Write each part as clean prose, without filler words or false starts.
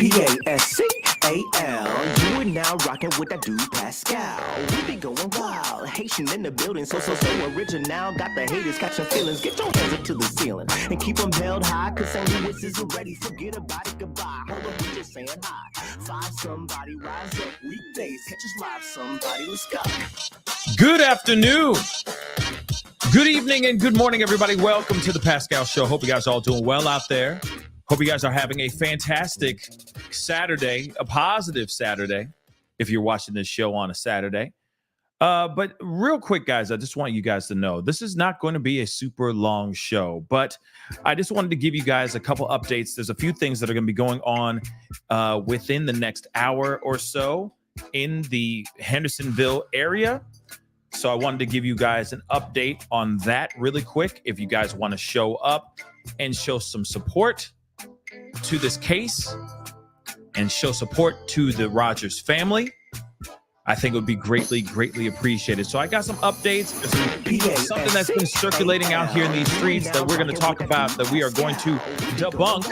Pascal. You are now rocking with that dude Pascal. We be going wild, Haitian in the building, so original. Got the haters catching feelings. Get your hands up to the ceiling and keep them held high. Cause St. Louis is ready. Forget about it, goodbye. Hold up, we just saying hi. Five somebody, rise up. Weekdays, catch us live. Somebody, let's go. Good afternoon. Good evening and good morning, everybody. Welcome to the Pascal Show. Hope you guys are all doing well out there. Hope you guys are having a fantastic Saturday, a positive Saturday, if you're watching this show on a Saturday. But real quick, guys, I just want you guys to know this is not going to be a super long show, but I just wanted to give you guys a couple updates. There's a few things that are going to be going on within the next hour or so in the Hendersonville area. So I wanted to give you guys an update on that really quick. If you guys want to show up and show some support to this case and show support to the Rogers family, I think it would be greatly, greatly appreciated. So I got some updates. There's something that's been circulating out here in these streets that we're going to talk about, that we are going to debunk.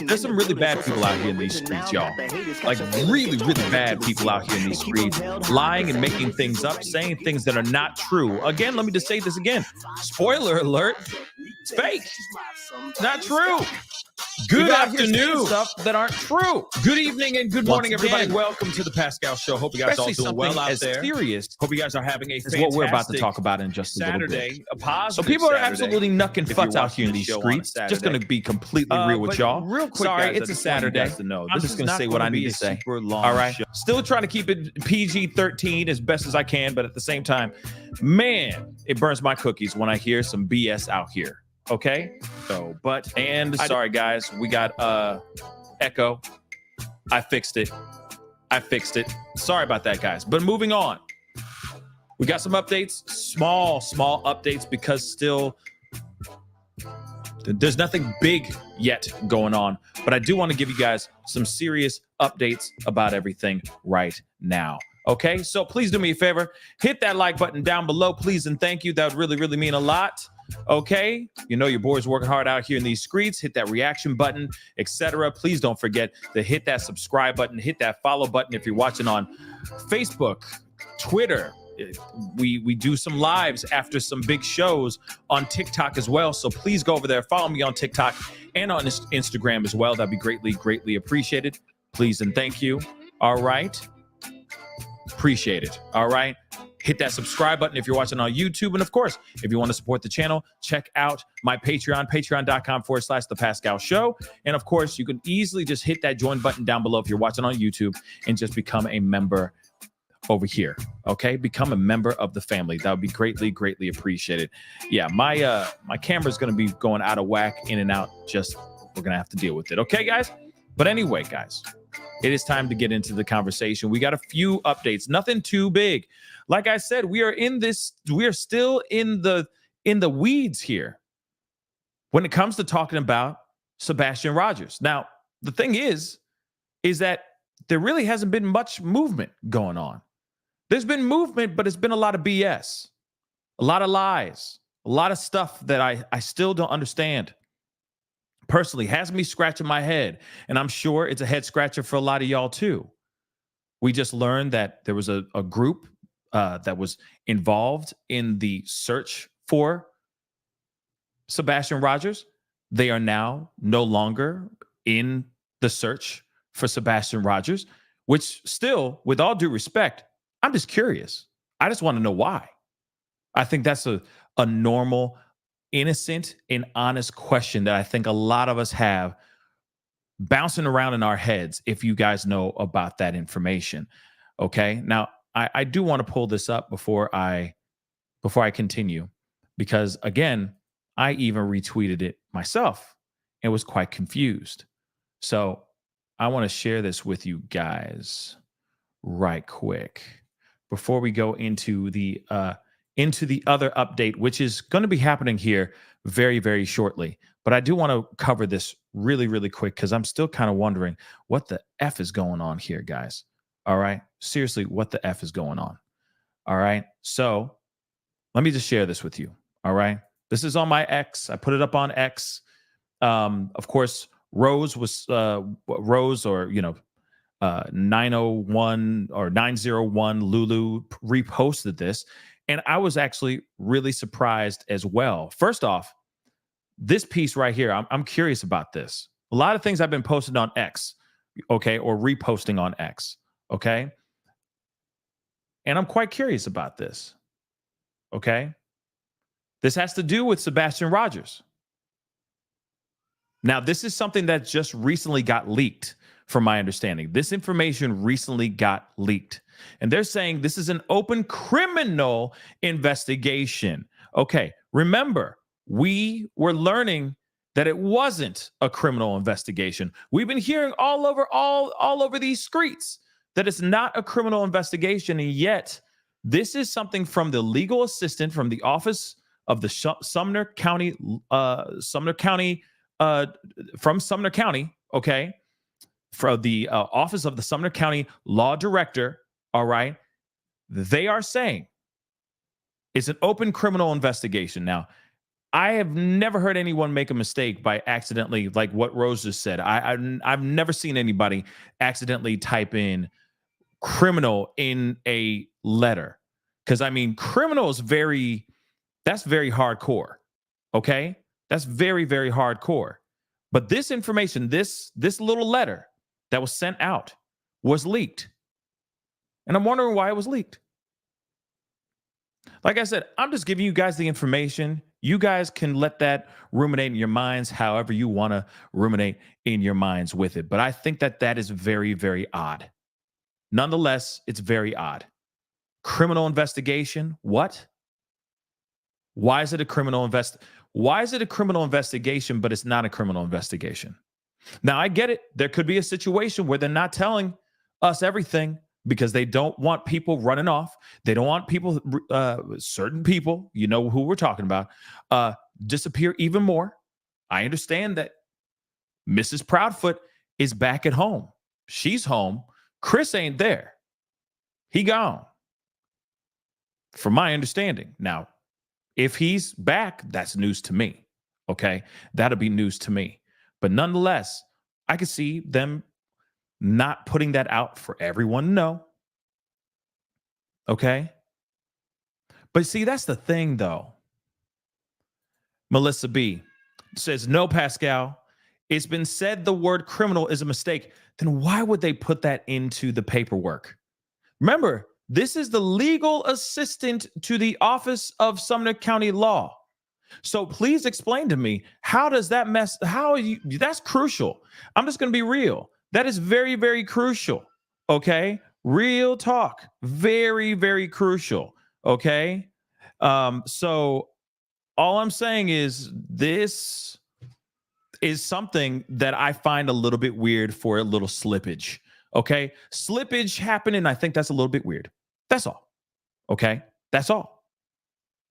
There's some really bad people out here in these streets, y'all. Like really, really bad people out here in these streets, lying and making things up, saying things that are not true. Again, let me just say this again. Spoiler alert. It's fake. It's not true. Good afternoon. Stuff that aren't true. Good evening and good morning, everybody. Welcome to the Pascal Show. Hope you guys all doing well out there. Serious. Hope you guys are having a fantastic what we're about to talk about in just a Saturday, little bit. A positive so people are Saturday, absolutely knucking futz out here in these streets. Just going to be completely real with y'all. Real quick, sorry, guys, it's a Saturday. I'm just going to say what I need to say. All right. Show. Still trying to keep it PG-13 as best as I can, but at the same time, man, it burns my cookies when I hear some BS out here. Okay, so sorry guys, we got echo. I fixed it. Sorry about that, guys. But moving on, we got some updates, small updates, because still there's nothing big yet going on. But I do want to give you guys some serious updates about everything right now. Okay, so please do me a favor, hit that like button down below, please and thank you. That would really, really mean a lot. Okay, you know your boy's working hard out here in these streets. Hit that reaction button, etc. Please don't forget to hit that subscribe button, hit that follow button if you're watching on Facebook, Twitter. We do some lives after some big shows on TikTok as well. So please go over there, follow me on TikTok and on Instagram as well. That'd be greatly, greatly appreciated. Please and thank you. All right. Appreciate it. All right. Hit that subscribe button if you're watching on YouTube. And of course, if you want to support the channel, check out my Patreon, patreon.com/The Pascal Show. And of course, you can easily just hit that join button down below if you're watching on YouTube and just become a member over here. Okay. Become a member of the family. That would be greatly, greatly appreciated. Yeah. My camera's going to be going out of whack, in and out. Just, we're going to have to deal with it. Okay, guys. But anyway, guys, it is time to get into the conversation. We got a few updates, nothing too big. Like I said, we are still in the weeds here when it comes to talking about Sebastian Rogers. Now, the thing is that there really hasn't been much movement going on. There's been movement, but it's been a lot of BS, a lot of lies, a lot of stuff that I still don't understand. Personally, has me scratching my head, and I'm sure it's a head scratcher for a lot of y'all too. We just learned that there was a group that was involved in the search for Sebastian Rogers. They are now no longer in the search for Sebastian Rogers, which still, with all due respect, I'm just curious. I just want to know why. I think that's a normal, innocent and honest question that I think a lot of us have bouncing around in our heads, if you guys know about that information. Okay. Now, I do want to pull this up before I continue, because again, I even retweeted it myself and was quite confused. So I want to share this with you guys right quick before we go into the other update, which is going to be happening here very, very shortly. But I do want to cover this really, really quick, because I'm still kind of wondering what the F is going on here, guys. All right. Seriously, what the F is going on? All right. So let me just share this with you. All right. This is on my X. I put it up on X. Of course, Rose was Rose, or 901 or 901 Lulu reposted this, and I was actually really surprised as well. First off, this piece right here, I'm curious about this. A lot of things I've been posted on X, okay, or reposting on X, okay, and I'm quite curious about this, okay. This has to do with Sebastian Rogers. Now, this is something that just recently got leaked, from my understanding. This information recently got leaked. And they're saying this is an open criminal investigation. Okay, remember, we were learning that it wasn't a criminal investigation. We've been hearing all over these streets that it's not a criminal investigation, and yet this is something from the legal assistant from the office of the Sumner County, from Sumner County, okay, from the office of the Sumner County law director, all right, they are saying it's an open criminal investigation. Now, I have never heard anyone make a mistake by accidentally, like what Rose just said. I've never seen anybody accidentally type in criminal in a letter, because I mean, criminal is that's very hardcore, okay? That's very, very hardcore. But this information, this little letter that was sent out was leaked. And I'm wondering why it was leaked. Like I said, I'm just giving you guys the information. You guys can let that ruminate in your minds however you want to ruminate in your minds with it. But I think that is very, very odd. Nonetheless, it's very odd. Criminal investigation, what? Why is it a criminal investigation, but it's not a criminal investigation? Now, I get it. There could be a situation where they're not telling us everything because they don't want people running off. They don't want people, certain people, you know who we're talking about, disappear even more. I understand that Mrs. Proudfoot is back at home. She's home. Chris ain't there. He gone, from my understanding. Now, if he's back, that's news to me, okay? That'll be news to me. But nonetheless, I could see them not putting that out for everyone to know, okay? But see, that's the thing, though. Melissa B says, no, Pascal, it's been said the word criminal is a mistake. Then why would they put that into the paperwork? Remember, this is the legal assistant to the office of Sumner County law. So please explain to me, how does that that's crucial. I'm just going to be real. That is very, very crucial. Okay. Real talk. Very, very crucial. Okay. So all I'm saying is this is something that I find a little bit weird for a little slippage. Okay. Slippage happened, and I think that's a little bit weird. That's all. Okay. That's all.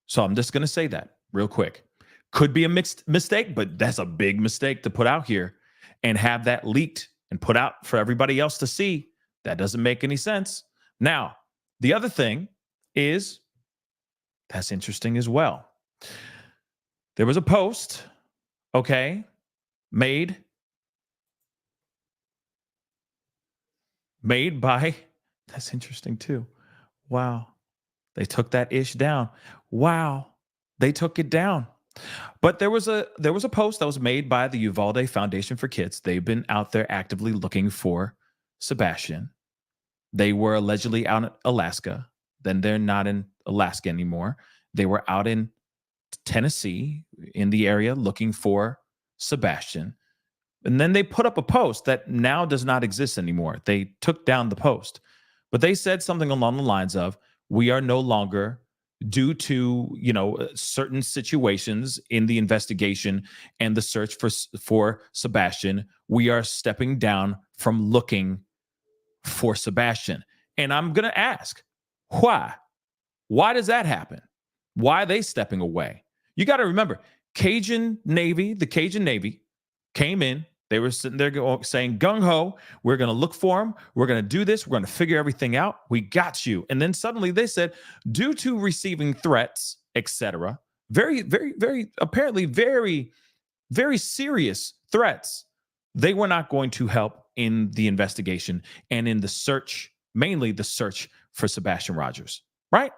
So I'm just going to say that real quick. Could be a mixed mistake, but that's a big mistake to put out here and have that leaked and put out for everybody else to see. That doesn't make any sense. Now, the other thing is, that's interesting as well. There was a post, okay, made by, that's interesting too. Wow. They took that ish down. Wow. They took it down. But there was a post that was made by the Uvalde Foundation for Kids. They've been out there actively looking for Sebastian. They were allegedly out in Alaska. Then they're not in Alaska anymore. They were out in Tennessee, in the area, looking for Sebastian. And then they put up a post that now does not exist anymore. They took down the post. But they said something along the lines of, we are no longer, due to, certain situations in the investigation and the search for Sebastian, we are stepping down from looking for Sebastian. And I'm going to ask, why? Why does that happen? Why are they stepping away? You got to remember, the Cajun Navy came in. They were sitting there saying, gung-ho, we're going to look for him. We're going to do this. We're going to figure everything out. We got you. And then suddenly they said, due to receiving threats, etc., very, very, very, apparently very, very serious threats they were not going to help in the investigation and in the search, mainly the search for Sebastian Rogers, right?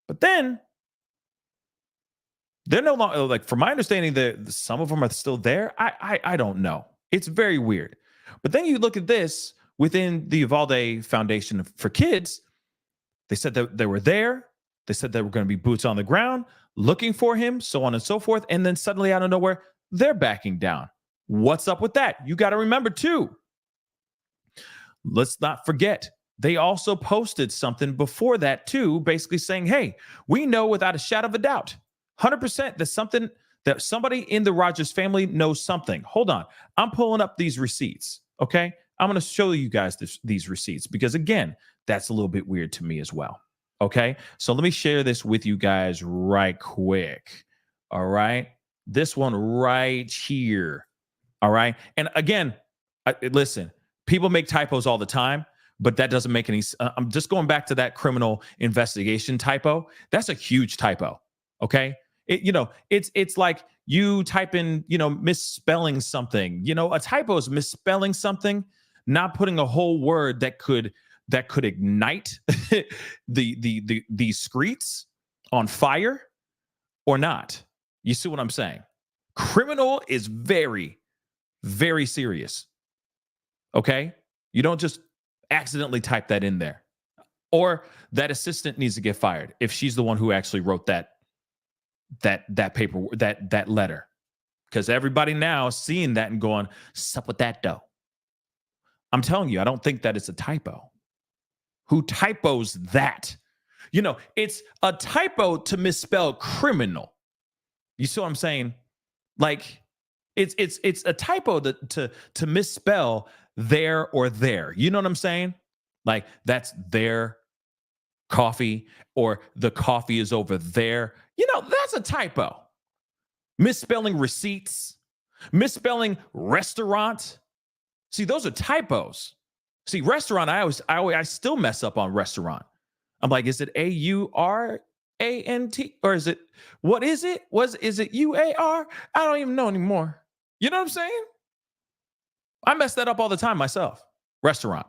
But then they're no longer, like, from my understanding, that some of them are still there. I don't know. It's very weird. But then you look at this within the Uvalde Foundation for Kids. They said that they were there. They said they were going to be boots on the ground, looking for him, so on and so forth. And then suddenly, out of nowhere, they're backing down. What's up with that? You got to remember, too. Let's not forget, they also posted something before that, too, basically saying, hey, we know without a shadow of a doubt, 100% that somebody in the Rogers family knows something. Hold on. I'm pulling up these receipts, okay? I'm going to show you guys these receipts because, again, that's a little bit weird to me as well, okay? So let me share this with you guys right quick, all right? This one right here, all right? And again, listen, people make typos all the time, but that doesn't make any sense. I'm just going back to that criminal investigation typo. That's a huge typo, okay? It's like you type in, misspelling something. A typo is misspelling something, not putting a whole word that could ignite the streets on fire or not. You see what I'm saying? Criminal is very, very serious. Okay? You don't just accidentally type that in there. Or that assistant needs to get fired if she's the one who actually wrote that paper, that letter. Because everybody now is seeing that and going, sup with that though. I'm telling you, I don't think that it's a typo. Who typos that? It's a typo to misspell criminal. You see what I'm saying? Like, it's a typo to misspell there or there. You know what I'm saying? Like, that's their coffee, or the coffee is over there. That's a typo. Misspelling receipts, misspelling restaurant. See, those are typos. See, restaurant, I still mess up on restaurant. I'm like, is it AURANT, or is it, what is it? Is it UAR? I don't even know anymore. You know what I'm saying? I mess that up all the time myself. Restaurant.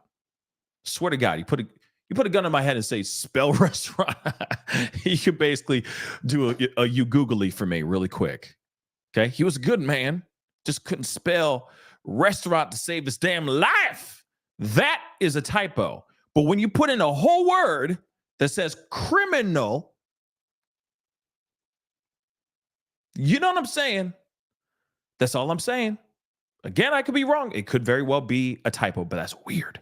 Swear to God, you put a gun in my head and say, spell restaurant. You could basically do a you googly for me really quick. Okay? He was a good man. Just couldn't spell restaurant to save his damn life. That is a typo. But when you put in a whole word that says criminal, you know what I'm saying? That's all I'm saying. Again, I could be wrong. It could very well be a typo, but that's weird.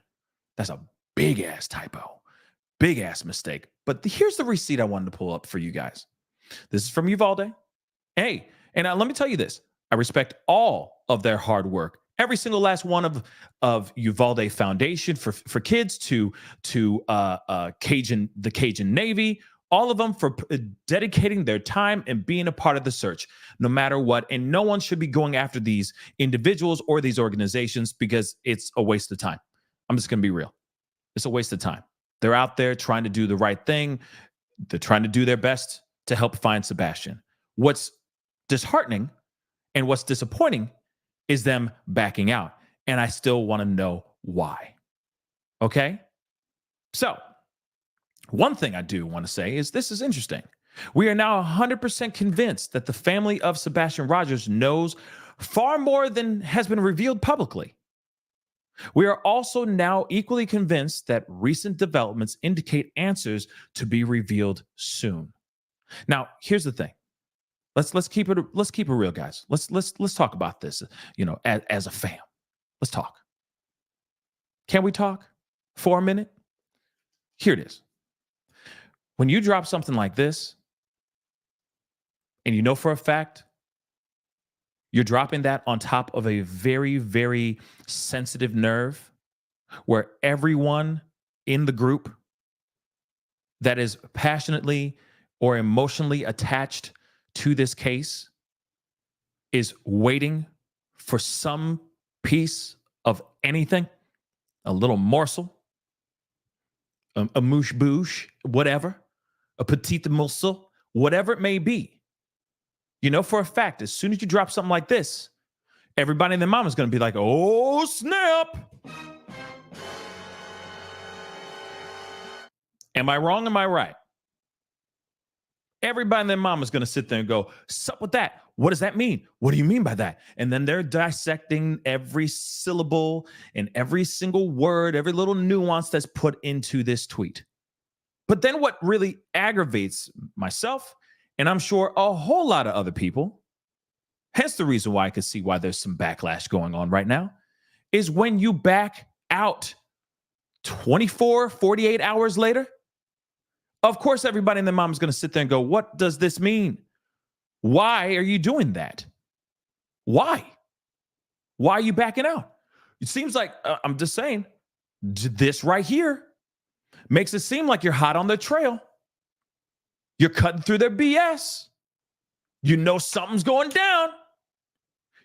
That's a big ass typo. Big ass mistake. But here's the receipt I wanted to pull up for you guys. This is from Uvalde. Hey, and let me tell you this. I respect all of their hard work. Every single last one of Uvalde Foundation for Kids to the Cajun Navy, all of them for dedicating their time and being a part of the search, no matter what. And no one should be going after these individuals or these organizations because it's a waste of time. I'm just going to be real. It's a waste of time. They're out there trying to do the right thing. They're trying to do their best to help find Sebastian. What's disheartening and what's disappointing is them backing out. And I still want to know why. Okay? So, one thing I do want to say is this is interesting. We are now 100% convinced that the family of Sebastian Rogers knows far more than has been revealed publicly. We are also now equally convinced that recent developments indicate answers to be revealed soon. Now, here's the thing. Let's keep it real, guys. Let's talk about this, as a fam. Let's talk. Can we talk for a minute? Here it is. When you drop something like this, and you know for a fact you're dropping that on top of a very, very sensitive nerve where everyone in the group that is passionately or emotionally attached to this case is waiting for some piece of anything, a little morsel, a mouche bouche, whatever, a petite morsel, whatever it may be. You know for a fact, as soon as you drop something like this, everybody and their mom is going to be like, oh, snap. Am I wrong? Am I right? Everybody and their mom is going to sit there and go, what's up with that? What does that mean? What do you mean by that? And then they're dissecting every syllable and every single word, every little nuance that's put into this tweet. But then what really aggravates myself, and I'm sure a whole lot of other people, hence the reason why I could see why there's some backlash going on right now, is when you back out 24, 48 hours later. Of course, everybody and their mom is going to sit there and go, what does this mean? Why are you doing that? Why? Why are you backing out? It seems like, I'm just saying, this right here makes it seem like you're hot on their trail. You're cutting through their BS. You know something's going down.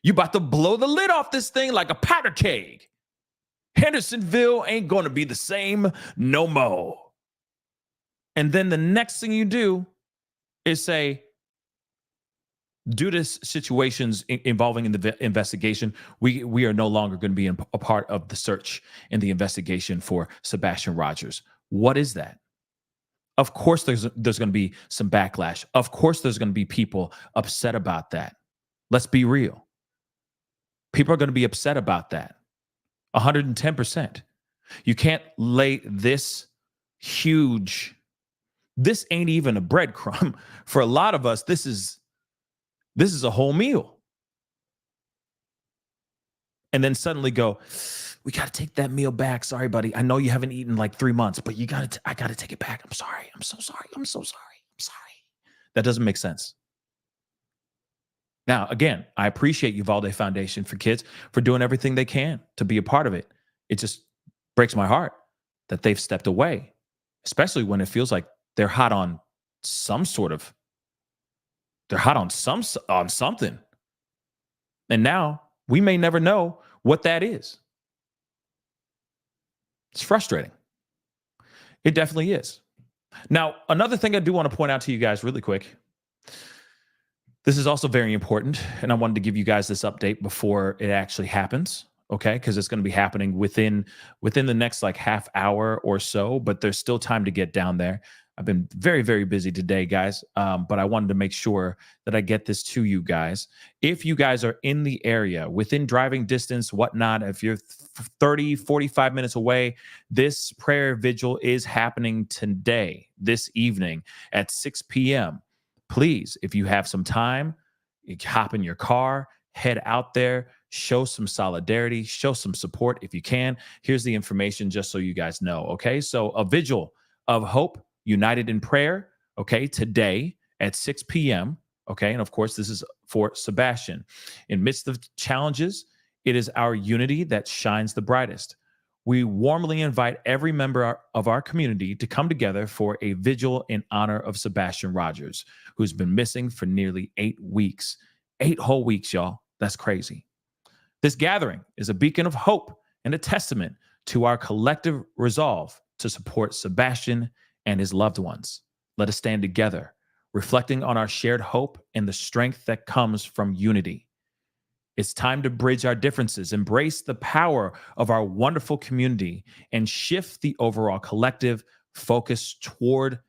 You about to blow the lid off this thing like a powder keg. Hendersonville ain't going to be the same no more. And then the next thing you do is say, due to situations involving in the investigation, we are no longer going to be a part of the search and the investigation for Sebastian Rogers. What is that? Of course, there's going to be some backlash. Of course, there's going to be people upset about that. Let's be real. People are going to be upset about that. 110%. You can't lay this huge. This ain't even a breadcrumb. For a lot of us, this is a whole meal. And then suddenly go, we got to take that meal back. Sorry, buddy. I know you haven't eaten like 3 months, but I got to take it back. I'm sorry. I'm so sorry. I'm so sorry. I'm sorry. That doesn't make sense. Now, again, I appreciate Uvalde Foundation for Kids for doing everything they can to be a part of it. It just breaks my heart that they've stepped away, especially when it feels like they're hot on something. And now we may never know what that is. It's frustrating. It definitely is. Now, another thing I do want to point out to you guys really quick. This is also very important, and I wanted to give you guys this update before it actually happens, okay? Because it's going to be happening within the next like half hour or so, but there's still time to get down there. I've been very, very busy today, guys, but I wanted to make sure that I get this to you guys. If you guys are in the area, within driving distance, whatnot, if you're 30, 45 minutes away, this prayer vigil is happening today, this evening at 6 p.m. Please, if you have some time, you hop in your car, head out there, show some solidarity, show some support if you can. Here's the information just so you guys know, okay? So a vigil of hope, united in prayer, okay, today at 6 p.m., okay? And of course, this is for Sebastian. In midst of challenges, it is our unity that shines the brightest. We warmly invite every member of our community to come together for a vigil in honor of Sebastian Rogers, who's been missing for nearly 8 weeks. 8 whole weeks, y'all. That's crazy. This gathering is a beacon of hope and a testament to our collective resolve to support Sebastian and his loved ones. Let us stand together, reflecting on our shared hope and the strength that comes from unity. It's time to bridge our differences, embrace the power of our wonderful community, and shift the overall collective focus toward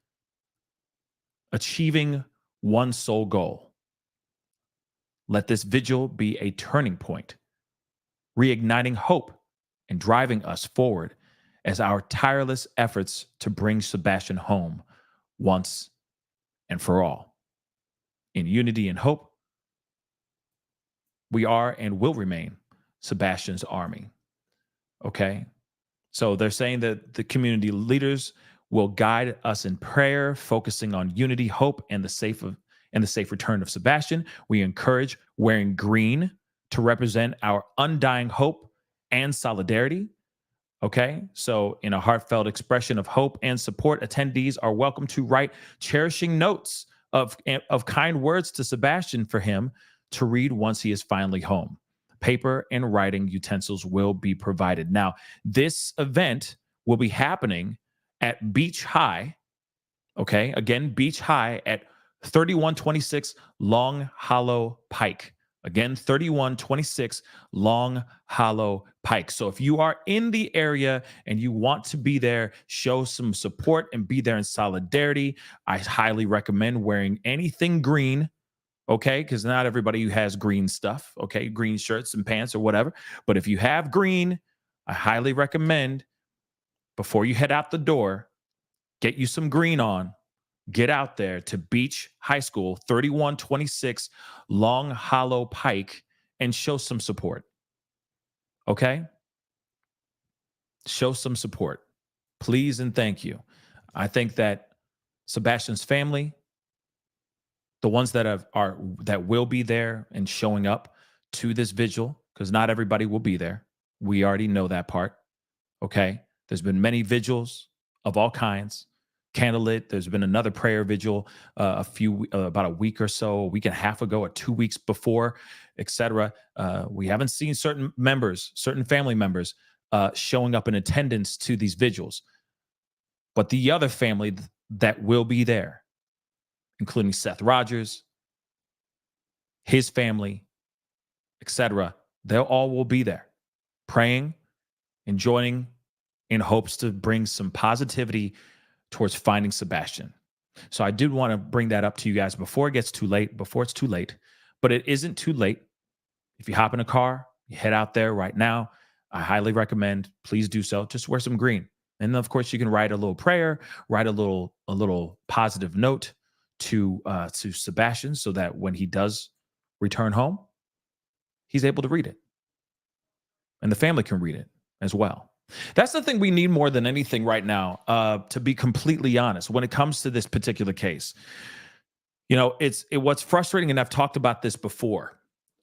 achieving one sole goal. Let this vigil be a turning point, reigniting hope and driving us forward as our tireless efforts to bring Sebastian home once and for all. In unity and hope, we are and will remain Sebastian's army. Okay? So they're saying that the community leaders will guide us in prayer, focusing on unity, hope, and the safe return of Sebastian. We encourage wearing green to represent our undying hope and solidarity. Okay? So in a heartfelt expression of hope and support, attendees are welcome to write cherishing notes of kind words to Sebastian for him to read once he is finally home. Paper and writing utensils will be provided. Now, this event will be happening at Beach High, okay? Again, Beach High at 3126 Long Hollow Pike, Again, 3126 Long Hollow Pike. So if you are in the area and you want to be there, show some support and be there in solidarity, I highly recommend wearing anything green, okay? Because not everybody has green stuff, okay? Green shirts and pants or whatever. But if you have green, I highly recommend before you head out the door, get you some green on. Get out there to Beach High School, 3126 Long Hollow Pike, and show some support. Okay? Show some support. Please and thank you. I think that Sebastian's family, the ones that that will be there and showing up to this vigil, because not everybody will be there. We already know that part. Okay? There's been many vigils of all kinds. Candlelit. There's been another prayer vigil about a week or so, a week and a half ago, or 2 weeks before, etc. We haven't seen certain family members showing up in attendance to these vigils. But the other family that will be there, including Seth Rogers, his family, etc., they all will be there praying and joining in hopes to bring some positivity towards finding Sebastian. So I did want to bring that up to you guys before it's too late, but it isn't too late. If you hop in a car, you head out there right now, I highly recommend, please do so. Just wear some green. And of course you can write a little prayer, write a little positive note to Sebastian so that when he does return home, he's able to read it. And the family can read it as well. That's the thing we need more than anything right now, to be completely honest, when it comes to this particular case. You know, what's frustrating, and I've talked about this before.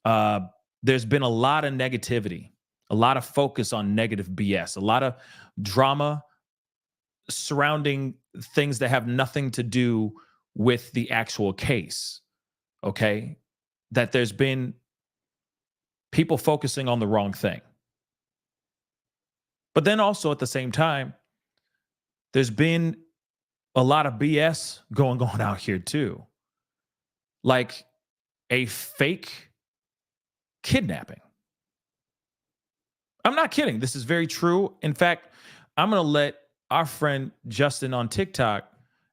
There's been a lot of negativity, a lot of focus on negative BS, a lot of drama surrounding things that have nothing to do with the actual case, okay? That there's been people focusing on the wrong thing. But then also at the same time, there's been a lot of BS going on out here too. Like a fake kidnapping. I'm not kidding. This is very true. In fact, I'm going to let our friend Justin on TikTok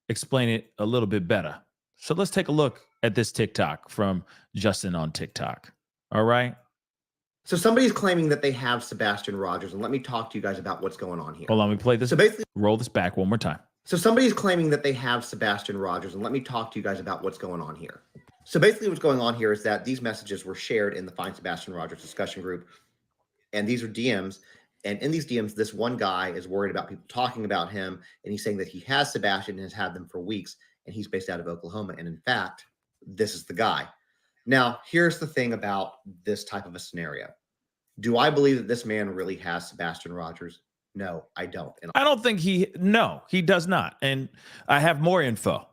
explain it a little bit better. So let's take a look at this TikTok from Justin on TikTok. All right. So somebody's claiming that they have Sebastian Rogers, and let me talk to you guys about what's going on here. Hold on, let me play this. So basically, roll this back one more time. So somebody's claiming that they have Sebastian Rogers, and let me talk to you guys about what's going on here. So basically what's going on here is that these messages were shared in the Find Sebastian Rogers discussion group, and these are DMs, and in these DMs, this one guy is worried about people talking about him, and he's saying that he has Sebastian and has had them for weeks, and he's based out of Oklahoma, and in fact, this is the guy. Now, here's the thing about this type of a scenario. Do I believe that this man really has Sebastian Rogers? No, I don't. And I don't think he does not. And I have more info.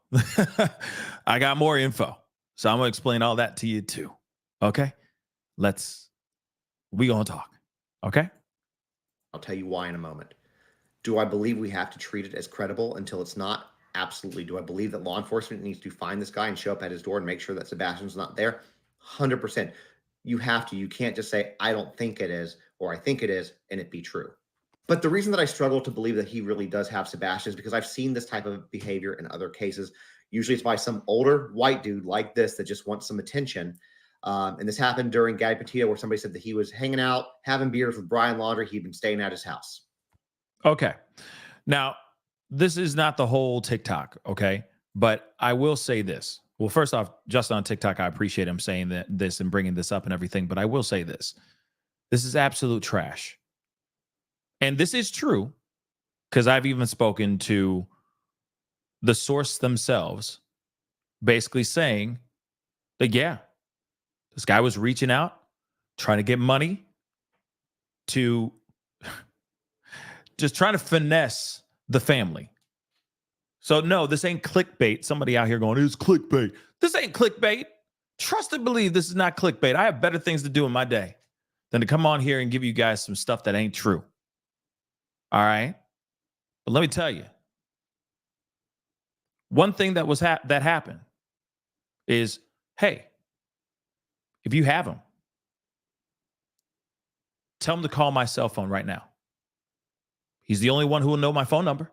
I got more info. So I'm going to explain all that to you too. Okay? We going to talk. Okay? I'll tell you why in a moment. Do I believe we have to treat it as credible until it's not? Absolutely. Do I believe that law enforcement needs to find this guy and show up at his door and make sure that Sebastian's not there? 100%. You have to. You can't just say, I don't think it is, or I think it is, and it be true. But the reason that I struggle to believe that he really does have Sebastian is because I've seen this type of behavior in other cases. Usually it's by some older white dude like this that just wants some attention. And this happened during Gabby Petito, where somebody said that he was hanging out, having beers with Brian Laundrie. He'd been staying at his house. Okay. Now, this is not the whole TikTok, okay? But I will say this. Well, first off, just on TikTok, I appreciate him saying this and bringing this up and everything. But I will say this. This is absolute trash. And this is true because I've even spoken to the source themselves, basically saying that, yeah, this guy was reaching out, trying to get money to just trying to finesse the family. So no, this ain't clickbait. Somebody out here going, it's clickbait. This ain't clickbait. Trust and believe this is not clickbait. I have better things to do in my day than to come on here and give you guys some stuff that ain't true. All right. But let me tell you, one thing that happened is, hey, if you have him, tell him to call my cell phone right now. He's the only one who will know my phone number.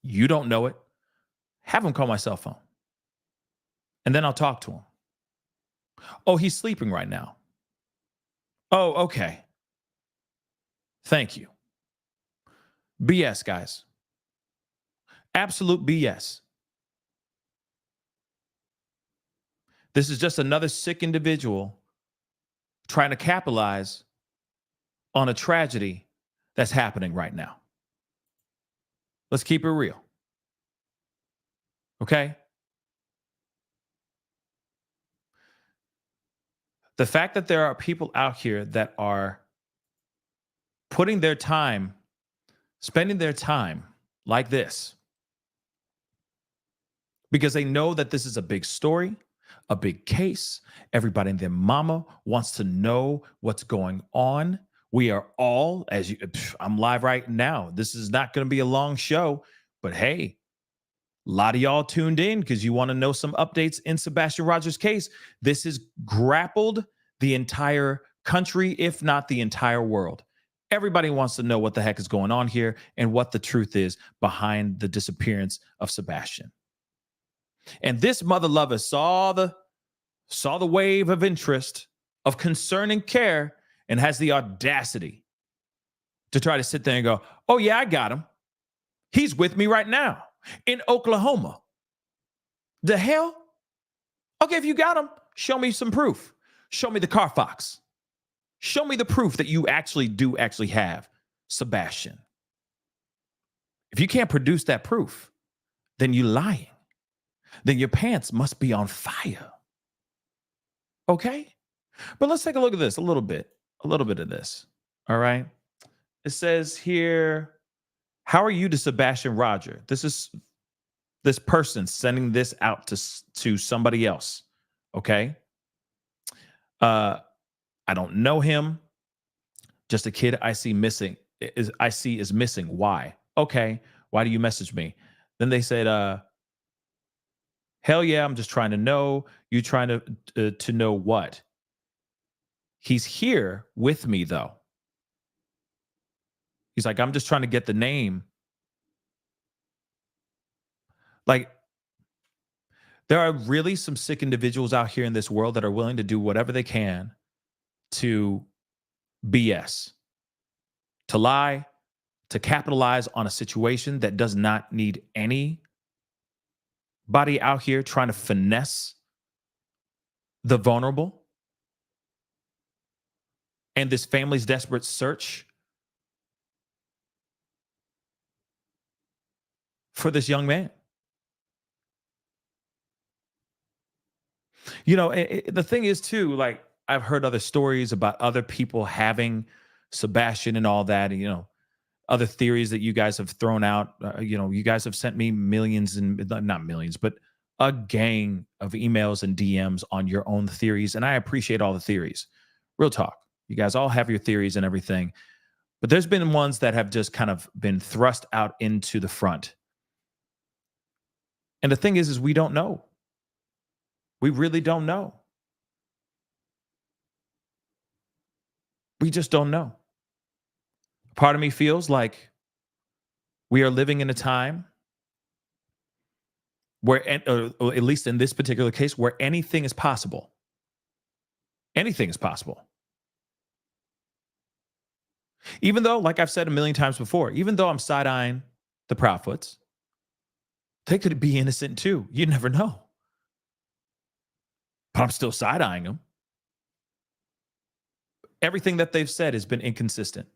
You don't know it. Have him call my cell phone. And then I'll talk to him. Oh, he's sleeping right now. Oh, okay. Thank you. BS, guys. Absolute BS. This is just another sick individual trying to capitalize on a tragedy that's happening right now. Let's keep it real. Okay? The fact that there are people out here that are putting their time, spending their time like this, because they know that this is a big story, a big case. Everybody and their mama wants to know what's going on. We are all, I'm live right now. This is not going to be a long show, but hey, a lot of y'all tuned in because you want to know some updates in Sebastian Rogers' case. This has grappled the entire country, if not the entire world. Everybody wants to know what the heck is going on here and what the truth is behind the disappearance of Sebastian. And this mother lover saw the wave of interest, of concern and care, and has the audacity to try to sit there and go, oh yeah, I got him. He's with me right now in Oklahoma. The hell? Okay, if you got him, show me some proof. Show me the Carfax. Show me the proof that you actually have Sebastian. If you can't produce that proof, then you're lying. Then your pants must be on fire. Okay? But let's take a look at this a little bit of this. All right? It says here, how are you to Sebastian Rogers? This is this person sending this out to somebody else. Okay? I don't know him. Just a kid I see is missing. Why? Okay. Why do you message me? Then they said, hell yeah, I'm just trying to know. You trying to know what? He's here with me though. He's like, I'm just trying to get the name. Like, there are really some sick individuals out here in this world that are willing to do whatever they can to BS, to lie, to capitalize on a situation that does not need anybody out here trying to finesse the vulnerable. And this family's desperate search for this young man. You know, the thing is too, like, I've heard other stories about other people having Sebastian and all that, and, you know, other theories that you guys have thrown out. You know, you guys have sent me millions and not millions, but a gang of emails and DMs on your own theories. And I appreciate all the theories. Real talk. You guys all have your theories and everything, but there's been ones that have just kind of been thrust out into the front. And the thing is we don't know. We really don't know. We just don't know. Part of me feels like we are living in a time where, or at least in this particular case, where anything is possible. Anything is possible. Even though, like I've said a million times before, even though I'm side-eyeing the Proudfoots, they could be innocent too. You never know. But I'm still side-eyeing them. Everything that they've said has been inconsistent.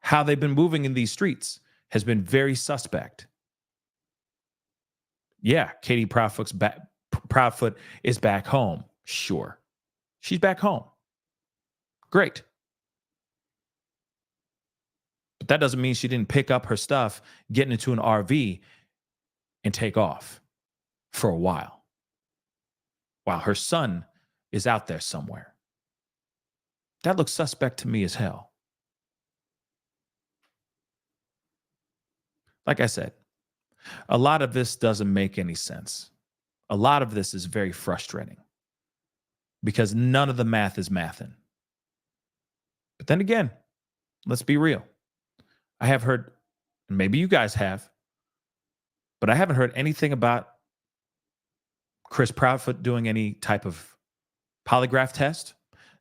How they've been moving in these streets has been very suspect. Yeah, Katie Proudfoot is back home. Sure. She's back home. Great. But that doesn't mean she didn't pick up her stuff, get into an RV, and take off for a while her son is out there somewhere. That looks suspect to me as hell. Like I said, a lot of this doesn't make any sense. A lot of this is very frustrating. because none of the math is mathing. But then again, let's be real. I have heard, and maybe you guys have, but I haven't heard anything about Chris Proudfoot doing any type of polygraph test.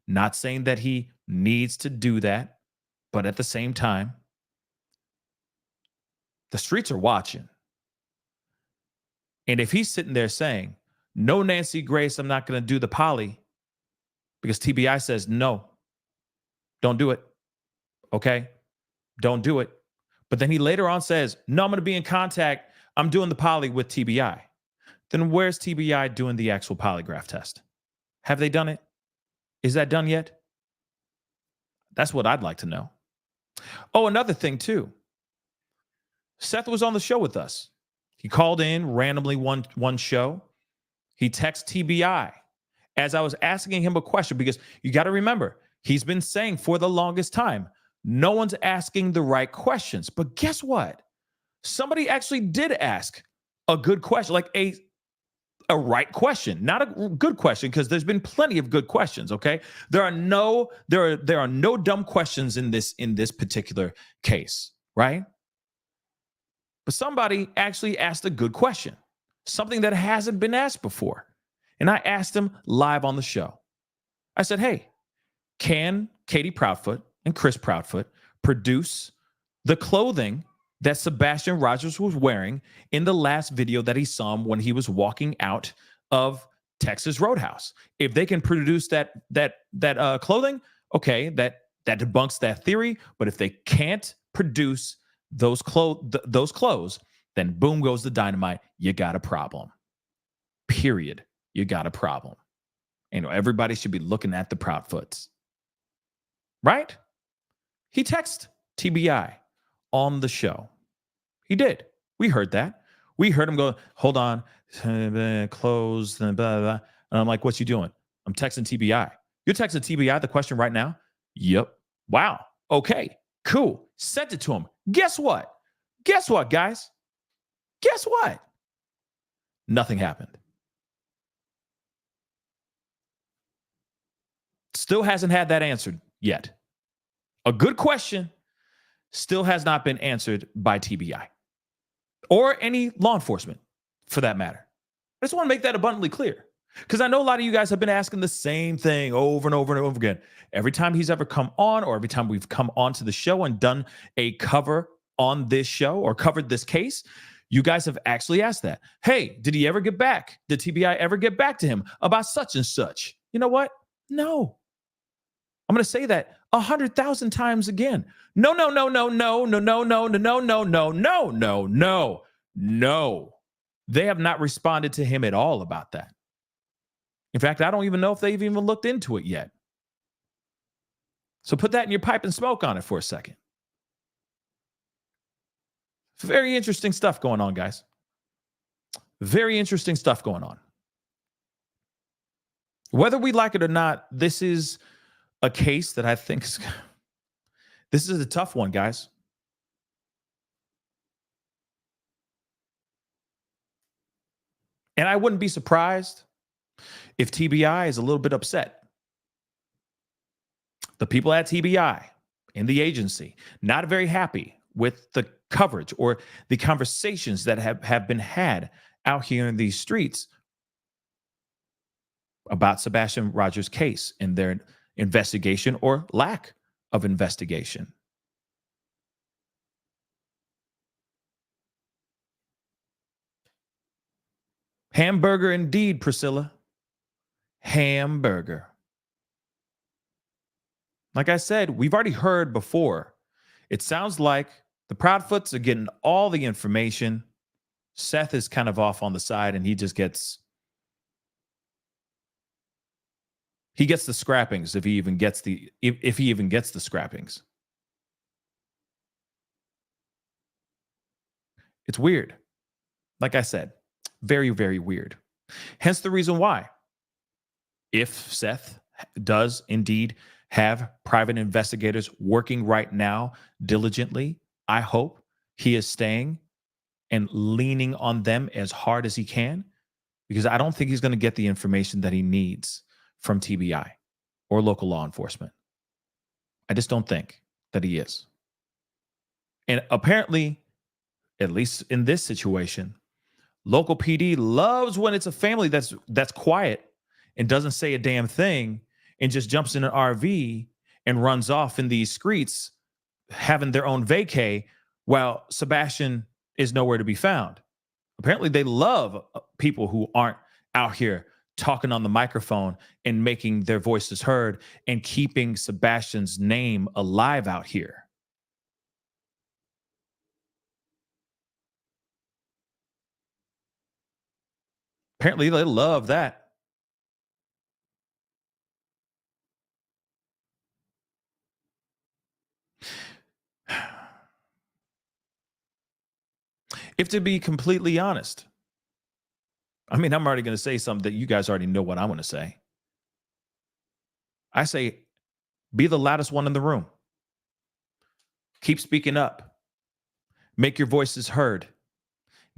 Not saying that he needs to do that, but at the same time, the streets are watching. And if he's sitting there saying, no, Nancy Grace, I'm not going to do the poly because TBI says, no, don't do it. Okay, don't do it. But then he later on says, no, I'm going to be in contact. I'm doing the poly with TBI. Then where's TBI doing the actual polygraph test? Have they done it? Is that done yet? That's what I'd like to know. Oh, another thing too. Seth was on the show with us. He called in randomly one show. He texted TBI as I was asking him a question, because you got to remember, he's been saying for the longest time, no one's asking the right questions. But guess what? Somebody actually did ask a good question, like a right question, not a good question, because there's been plenty of good questions. Okay, there are no dumb questions in this particular case, right? But somebody actually asked a good question, something that hasn't been asked before. And I asked him live on the show. I said, hey, can Katie Proudfoot and Chris Proudfoot produce the clothing that Sebastian Rogers was wearing in the last video that he saw him when he was walking out of Texas Roadhouse? If they can produce that clothing, okay, that debunks that theory. But if they can't produce those clothes, then boom goes the dynamite. You got a problem. Period. You got a problem. You know, everybody should be looking at the Proudfoots. Right? He texted TBI on the show. He did. We heard that. We heard him go, hold on, close, blah, blah, blah. And I'm like, what's you doing? I'm texting TBI. You're texting TBI the question right now? Yep. Wow. Okay, cool. Sent it to him. Guess what? Guess what, guys? Guess what? Nothing happened. Still hasn't had that answered yet. A good question still has not been answered by TBI or any law enforcement for that matter. I just want to make that abundantly clear, because I know a lot of you guys have been asking the same thing over and over and over again. Every time he's ever come on, or every time we've come onto the show and done a cover on this show or covered this case, you guys have actually asked that. Hey, did he ever get back? Did TBI ever get back to him about such and such? You know what? No. I'm going to say that 100,000 times again. No. They have not responded to him at all about that. In fact, I don't even know if they've even looked into it yet. So put that in your pipe and smoke on it for a second. Very interesting stuff going on, guys. Very interesting stuff going on. Whether we like it or not, this is a case that I think this is a tough one, guys. And I wouldn't be surprised if TBI is a little bit upset. The people at TBI in the agency, not very happy with the coverage or the conversations that have been had out here in these streets about Sebastian Rogers' case and their investigation or lack of investigation. Hamburger indeed, Priscilla. Hamburger. Like I said, we've already heard before. It sounds like the Proudfoots are getting all the information. Seth is kind of off on the side, and he just gets the scrappings if he even gets if he even gets the scrappings. It's weird. Like I said, very, very weird. Hence the reason why, if Seth does indeed have private investigators working right now diligently, I hope he is staying and leaning on them as hard as he can, because I don't think he's going to get the information that he needs from TBI or local law enforcement. I just don't think that he is. And apparently, at least in this situation, local PD loves when it's a family that's quiet and doesn't say a damn thing and just jumps in an RV and runs off in these streets having their own vacay while Sebastian is nowhere to be found. Apparently, they love people who aren't out here talking on the microphone and making their voices heard and keeping Sebastian's name alive out here. Apparently, they love that. If to be completely honest, I mean, I'm already going to say something that you guys already know what I want to say. I say, be the loudest one in the room. Keep speaking up. Make your voices heard.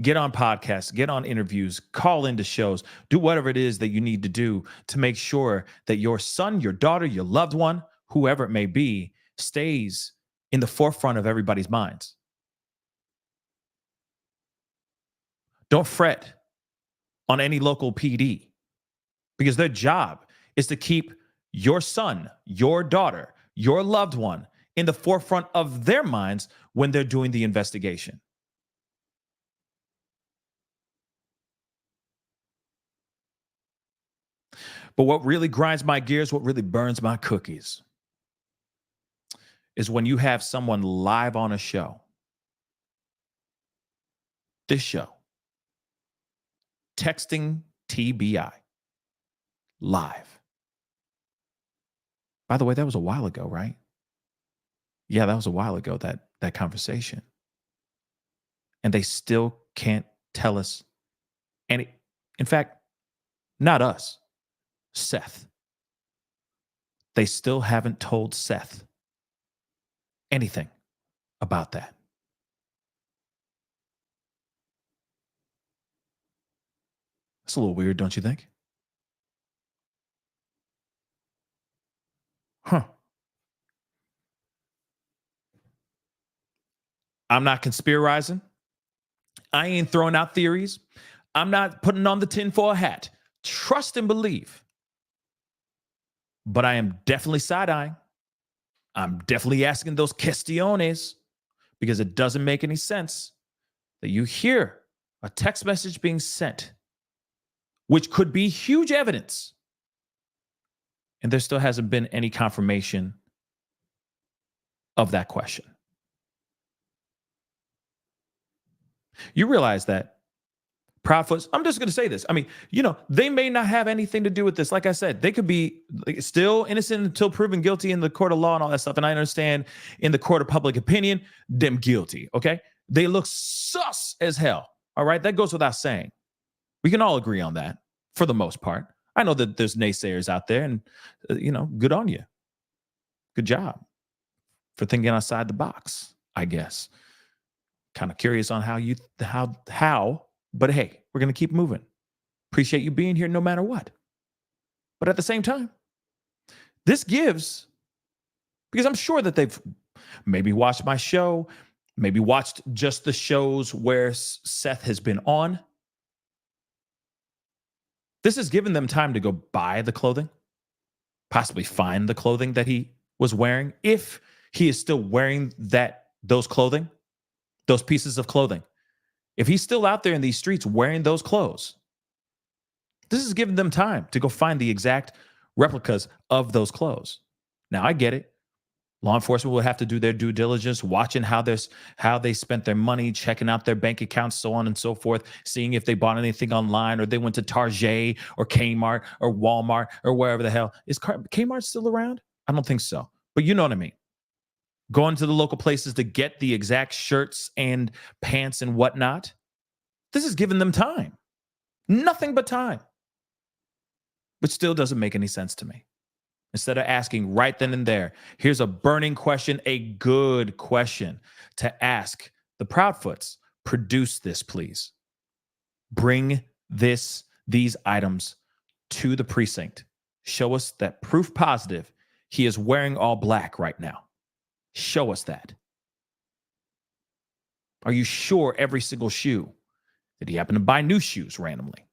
Get on podcasts, get on interviews, call into shows, do whatever it is that you need to do to make sure that your son, your daughter, your loved one, whoever it may be, stays in the forefront of everybody's minds. Don't fret on any local PD because their job is to keep your son, your daughter, your loved one in the forefront of their minds when they're doing the investigation. But what really grinds my gears, what really burns my cookies, is when you have someone live on a show. This show. Texting TBI. Live. By the way, that was a while ago, right? Yeah, that was a while ago, that conversation. And they still can't tell us any. In fact, not us. Seth. They still haven't told Seth anything about that. That's a little weird, don't you think? Huh. I'm not conspirizing. I ain't throwing out theories. I'm not putting on the tinfoil hat. Trust and believe. But I am definitely side-eyeing. I'm definitely asking those questiones because it doesn't make any sense that you hear a text message being sent, which could be huge evidence, and there still hasn't been any confirmation of that question. You realize that Proudfoot, I'm just going to say this. I mean, they may not have anything to do with this. Like I said, they could be still innocent until proven guilty in the court of law and all that stuff. And I understand in the court of public opinion, them guilty. Okay. They look sus as hell. All right. That goes without saying. We can all agree on that for the most part. I know that there's naysayers out there and, good on you. Good job for thinking outside the box, I guess. Kind of curious on how. But hey, we're going to keep moving. Appreciate you being here no matter what. But at the same time, this gives, because I'm sure that they've maybe watched my show, maybe watched just the shows where Seth has been on. This has given them time to go buy the clothing, possibly find the clothing that he was wearing, if he is still wearing those pieces of clothing. If he's still out there in these streets wearing those clothes, this is giving them time to go find the exact replicas of those clothes. Now, I get it. Law enforcement will have to do their due diligence, watching how they spent their money, checking out their bank accounts, so on and so forth, seeing if they bought anything online or they went to Target or Kmart or Walmart or wherever the hell. Is Kmart still around? I don't think so. But you know what I mean. Going to the local places to get the exact shirts and pants and whatnot. This is giving them time. Nothing but time. Which still doesn't make any sense to me. Instead of asking right then and there, here's a burning question, a good question to ask the Proudfoots. Produce this, please. Bring these items to the precinct Show us that proof positive he is wearing all black right now. Show us that. Are you sure every single shoe? Did he happen to buy new shoes randomly?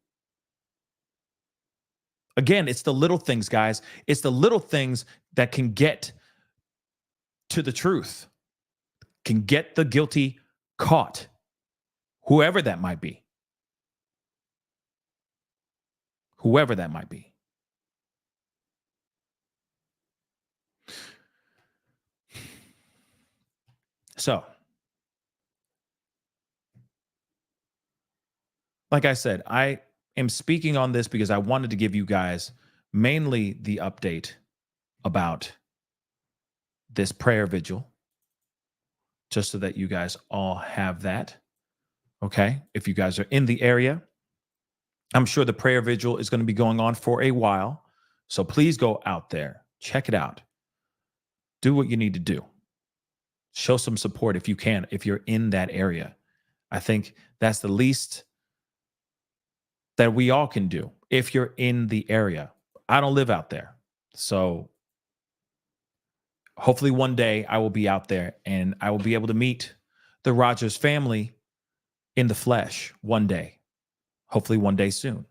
Again, it's the little things, guys. It's the little things that can get to the truth, can get the guilty caught, whoever that might be. Whoever that might be. So, like I said, I am speaking on this because I wanted to give you guys mainly the update about this prayer vigil, just so that you guys all have that. Okay. If you guys are in the area, I'm sure the prayer vigil is going to be going on for a while. So please go out there, check it out. Do what you need to do. Show some support if you can, if you're in that area. I think that's the least that we all can do if you're in the area. I don't live out there. So hopefully one day I will be out there and I will be able to meet the Rogers family in the flesh one day. Hopefully one day soon.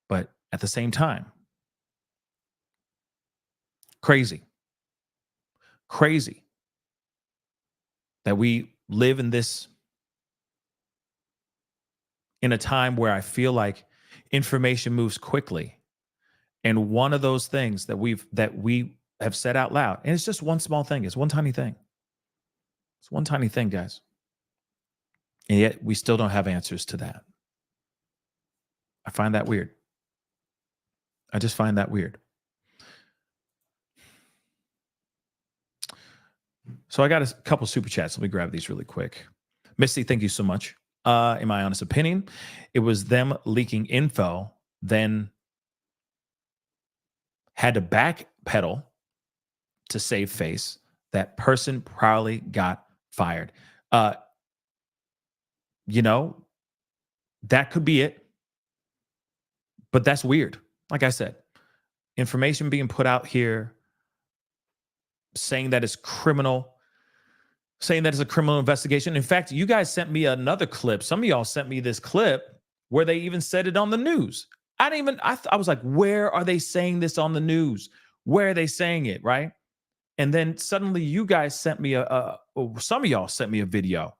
But at the same time, crazy that we live in a time where I feel like information moves quickly. And one of those things that we have said out loud, and it's just one small thing. It's one tiny thing. It's one tiny thing, guys. And yet we still don't have answers to that. I find that weird. I just find that weird. So I got a couple super chats. Let me grab these really quick. Misty, thank you so much. In my honest opinion, it was them leaking info, then had to backpedal to save face. That person probably got fired. That could be it. But that's weird. Like I said, information being put out here saying that it's criminal, saying that it's a criminal investigation. In fact, you guys sent me another clip. Some of y'all sent me this clip where they even said it on the news. I was like, where are they saying this on the news? Where are they saying it, right? And then suddenly you guys sent me some of y'all sent me a video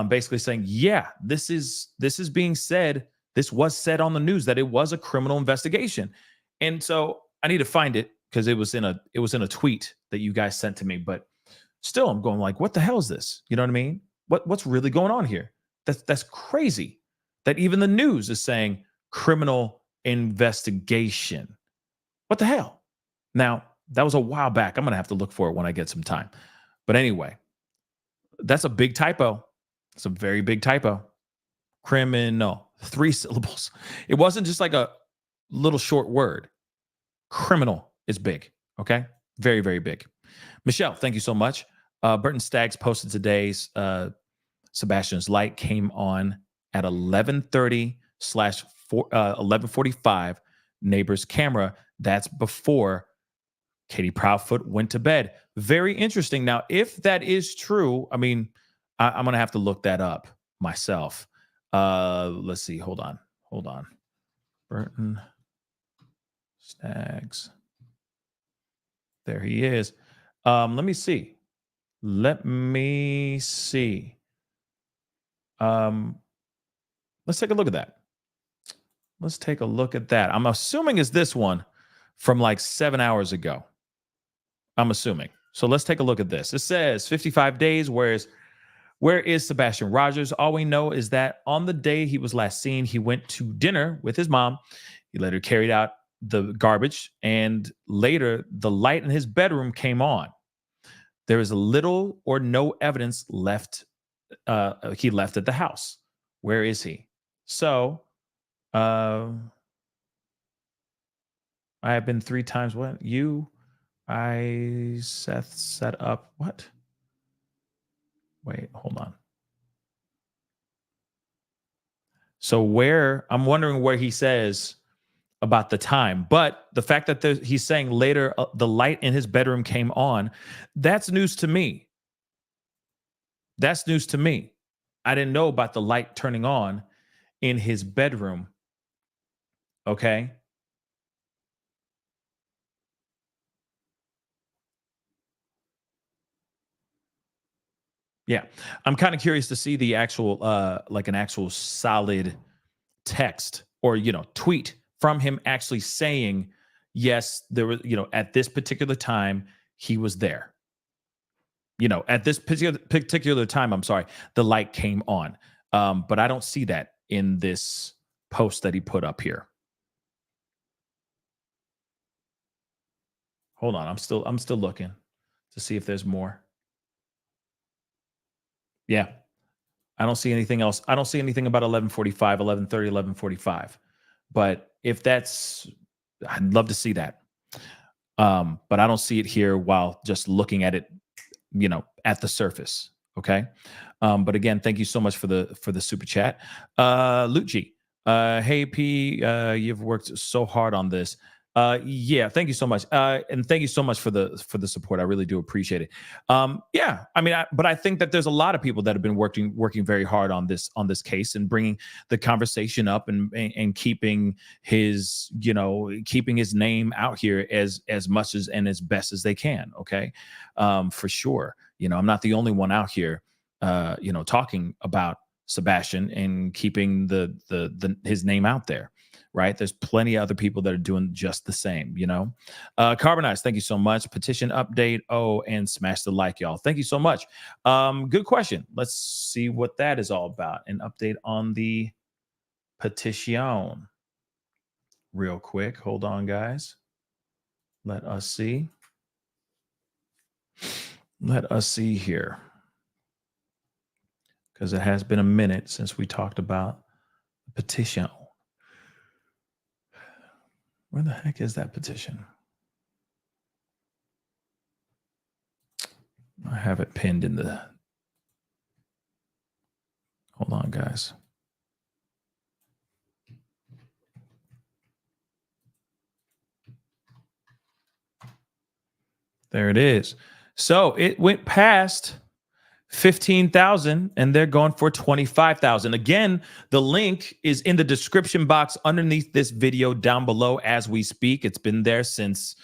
basically saying, yeah, this is being said. This was said on the news that it was a criminal investigation. And so I need to find it because it was in a tweet that you guys sent to me. But still, I'm going like, what the hell is this? You know what I mean? What's really going on here? That's crazy that even the news is saying criminal investigation. What the hell? Now, that was a while back. I'm going to have to look for it when I get some time. But anyway, that's a big typo. It's a very big typo. Criminal. 3 syllables. It wasn't just like a little short word. Criminal is big. Okay? Very, very big. Michelle, thank you so much. Burton Staggs posted today's Sebastian's light came on at 11:30/11:45 neighbor's camera. That's before Katie Proudfoot went to bed. Very interesting. Now, if that is true, I mean, I'm going to have to look that up myself. Let's see. Hold on. Burton Staggs. There he is. Let me see. Let's take a look at that. I'm assuming it's this one from like 7 hours ago. I'm assuming. So let's take a look at this. It says 55 days. Where is Sebastian Rogers? All we know is that on the day he was last seen, he went to dinner with his mom. He later carried out the garbage, and later the light in his bedroom came on. There is little or no evidence left. He left at the house. Where is he? So, I have been 3 times. What? Seth set up. What? Wait, hold on. So I'm wondering where he says, about the time. But the fact that he's saying later the light in his bedroom came on, that's news to me. That's news to me. I didn't know about the light turning on in his bedroom. Okay. Yeah. I'm kind of curious to see the actual, like an actual solid text or, tweet from him actually saying, yes, there was, at this particular time, he was there. At this particular time, I'm sorry, the light came on. But I don't see that in this post that he put up here. Hold on, I'm still looking to see if there's more. Yeah. I don't see anything else. I don't see anything about 11:45, 11:30, 11:45. But if that's, I'd love to see that. But I don't see it here while just looking at it, at the surface. Okay. But again, thank you so much for the super chat. Lucci, hey P, you've worked so hard on this. Yeah, thank you so much. And thank you so much for the support. I really do appreciate it. Yeah, I mean, but I think that there's a lot of people that have been working very hard on this case and bringing the conversation up and keeping his name out here as much as and as best as they can. Okay, for sure. I'm not the only one out here, talking about Sebastian and keeping his name out there. Right. There's plenty of other people that are doing just the same, Carbonize, thank you so much. Petition update. Oh, and smash the like, y'all. Thank you so much. Good question. Let's see what that is all about. An update on the petition. Real quick. Hold on, guys. Let us see. Let us see here. Because it has been a minute since we talked about the petition. Where the heck is that petition? I have it pinned in the... Hold on, guys. There it is. So it went past 15,000 and they're going for 25,000. Again, the link is in the description box underneath this video down below as we speak. It's been there since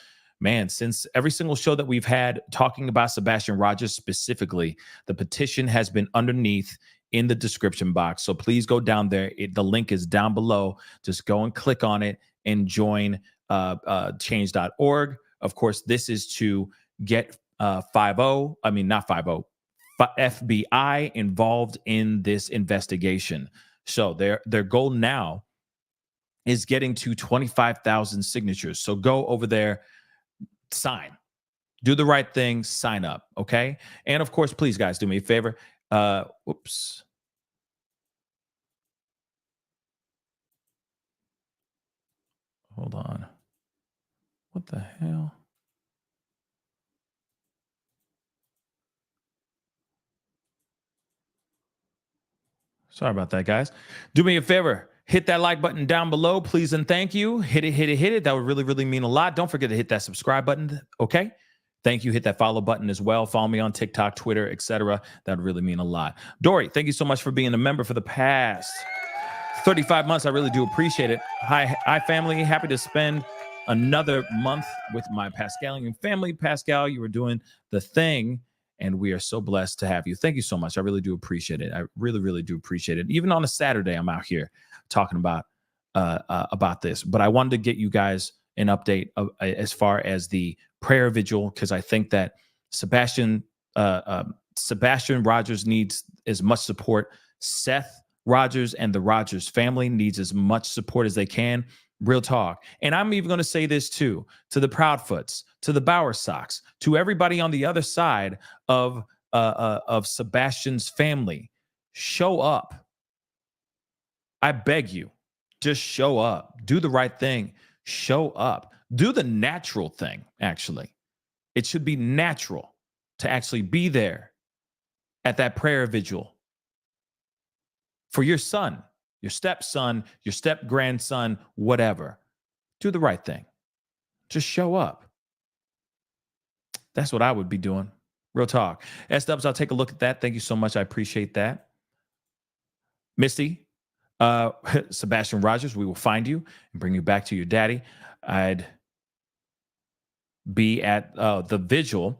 every single show that we've had talking about Sebastian Rogers specifically. The petition has been underneath in the description box. So please go down there. The link is down below. Just go and click on it and join change.org. Of course, this is to get FBI involved in this investigation. So their goal now is getting to 25,000 signatures. So go over there, sign, do the right thing, sign up. Okay. And of course, please guys, do me a favor. Whoops. Hold on. What the hell? Sorry about that, guys. Do me a favor. Hit that like button down below, please and thank you. Hit it. That would really, really mean a lot. Don't forget to hit that subscribe button, okay? Thank you. Hit that follow button as well. Follow me on TikTok, Twitter, etc. That would really mean a lot. Dory, thank you so much for being a member for the past 35 months. I really do appreciate it. Hi, family. Happy to spend another month with my Pascalian family. Pascal, you were doing the thing. And we are so blessed to have you. Thank you so much. I really do appreciate it. I really, really do appreciate it. Even on a Saturday, I'm out here talking about this. But I wanted to get you guys an update as far as the prayer vigil, because I think that Sebastian Rogers needs as much support. Seth Rogers and the Rogers family needs as much support as they can. Real talk. And I'm even going to say this too, to the Proudfoots, to the Bauer Sox, to everybody on the other side of Sebastian's family. Show up. I beg you, just show up. Do the right thing. Show up. Do the natural thing, actually. It should be natural to actually be there at that prayer vigil for your son, your stepson, your step-grandson, whatever. do the right thing. Just show up. That's what I would be doing. Real talk. S-Dubs, I'll take a look at that. Thank you so much. I appreciate that. Misty, Sebastian Rogers, we will find you and bring you back to your daddy. I'd be at the Vigil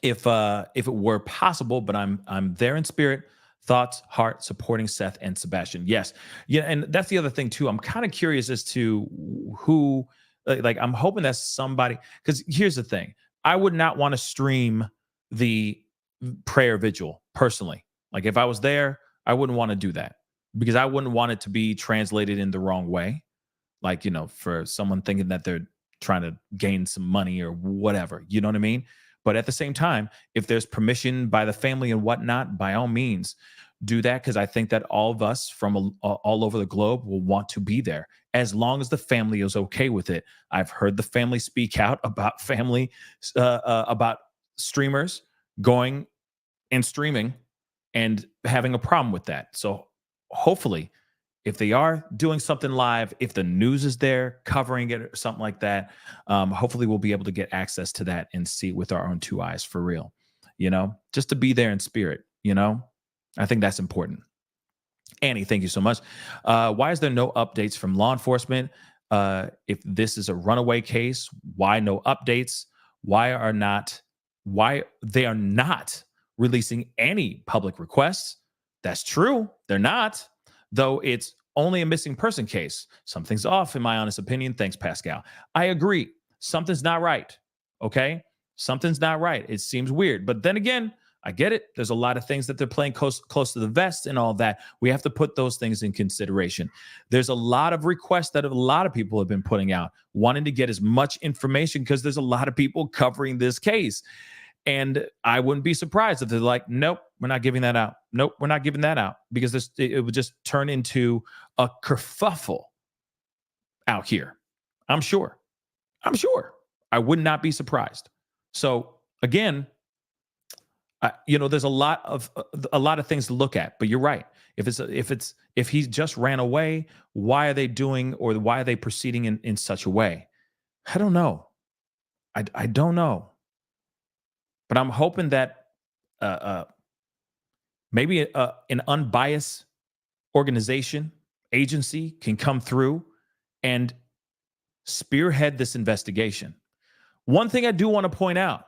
if it were possible, but I'm there in spirit, thoughts, heart, supporting Seth and Sebastian. Yes. Yeah, and that's the other thing too. I'm kind of curious as to who, like I'm hoping that's somebody, because here's the thing. I would not want to stream the prayer vigil personally. Like if I was there, I wouldn't want to do that because I wouldn't want it to be translated in the wrong way. Like, you know, for someone thinking that they're trying to gain some money or whatever, you know what I mean? But at the same time, if there's permission by the family and whatnot, by all means, do that, because I think that all of us from all over the globe will want to be there as long as the family is okay with it. I've heard the family speak out about about streamers going and streaming and having a problem with that. So hopefully, if they are doing something live, if the news is there covering it or something like that, hopefully we'll be able to get access to that and see it with our own two eyes for real, you know, just to be there in spirit, you know, I think that's important. Annie, thank you so much. Why is there no updates from law enforcement? If this is a runaway case, why no updates? Why they are not releasing any public requests? That's true. They're not. Though it's only a missing person case. Something's off, in my honest opinion. Thanks, Pascal. I agree. Something's not right. Okay? Something's not right. It seems weird. But then again, I get it. There's a lot of things that they're playing close to the vest and all that. We have to put those things in consideration. There's a lot of requests that a lot of people have been putting out, wanting to get as much information because there's a lot of people covering this case. And I wouldn't be surprised if they're like, nope, we're not giving that out. Nope, we're not giving that out, because it would just turn into a kerfuffle out here. I'm sure. I would not be surprised. So again, there's a lot of things to look at. But you're right. If he just ran away, why are they proceeding in such a way? I don't know. I don't know. But I'm hoping that maybe an unbiased organization, agency can come through and spearhead this investigation. One thing I do want to point out,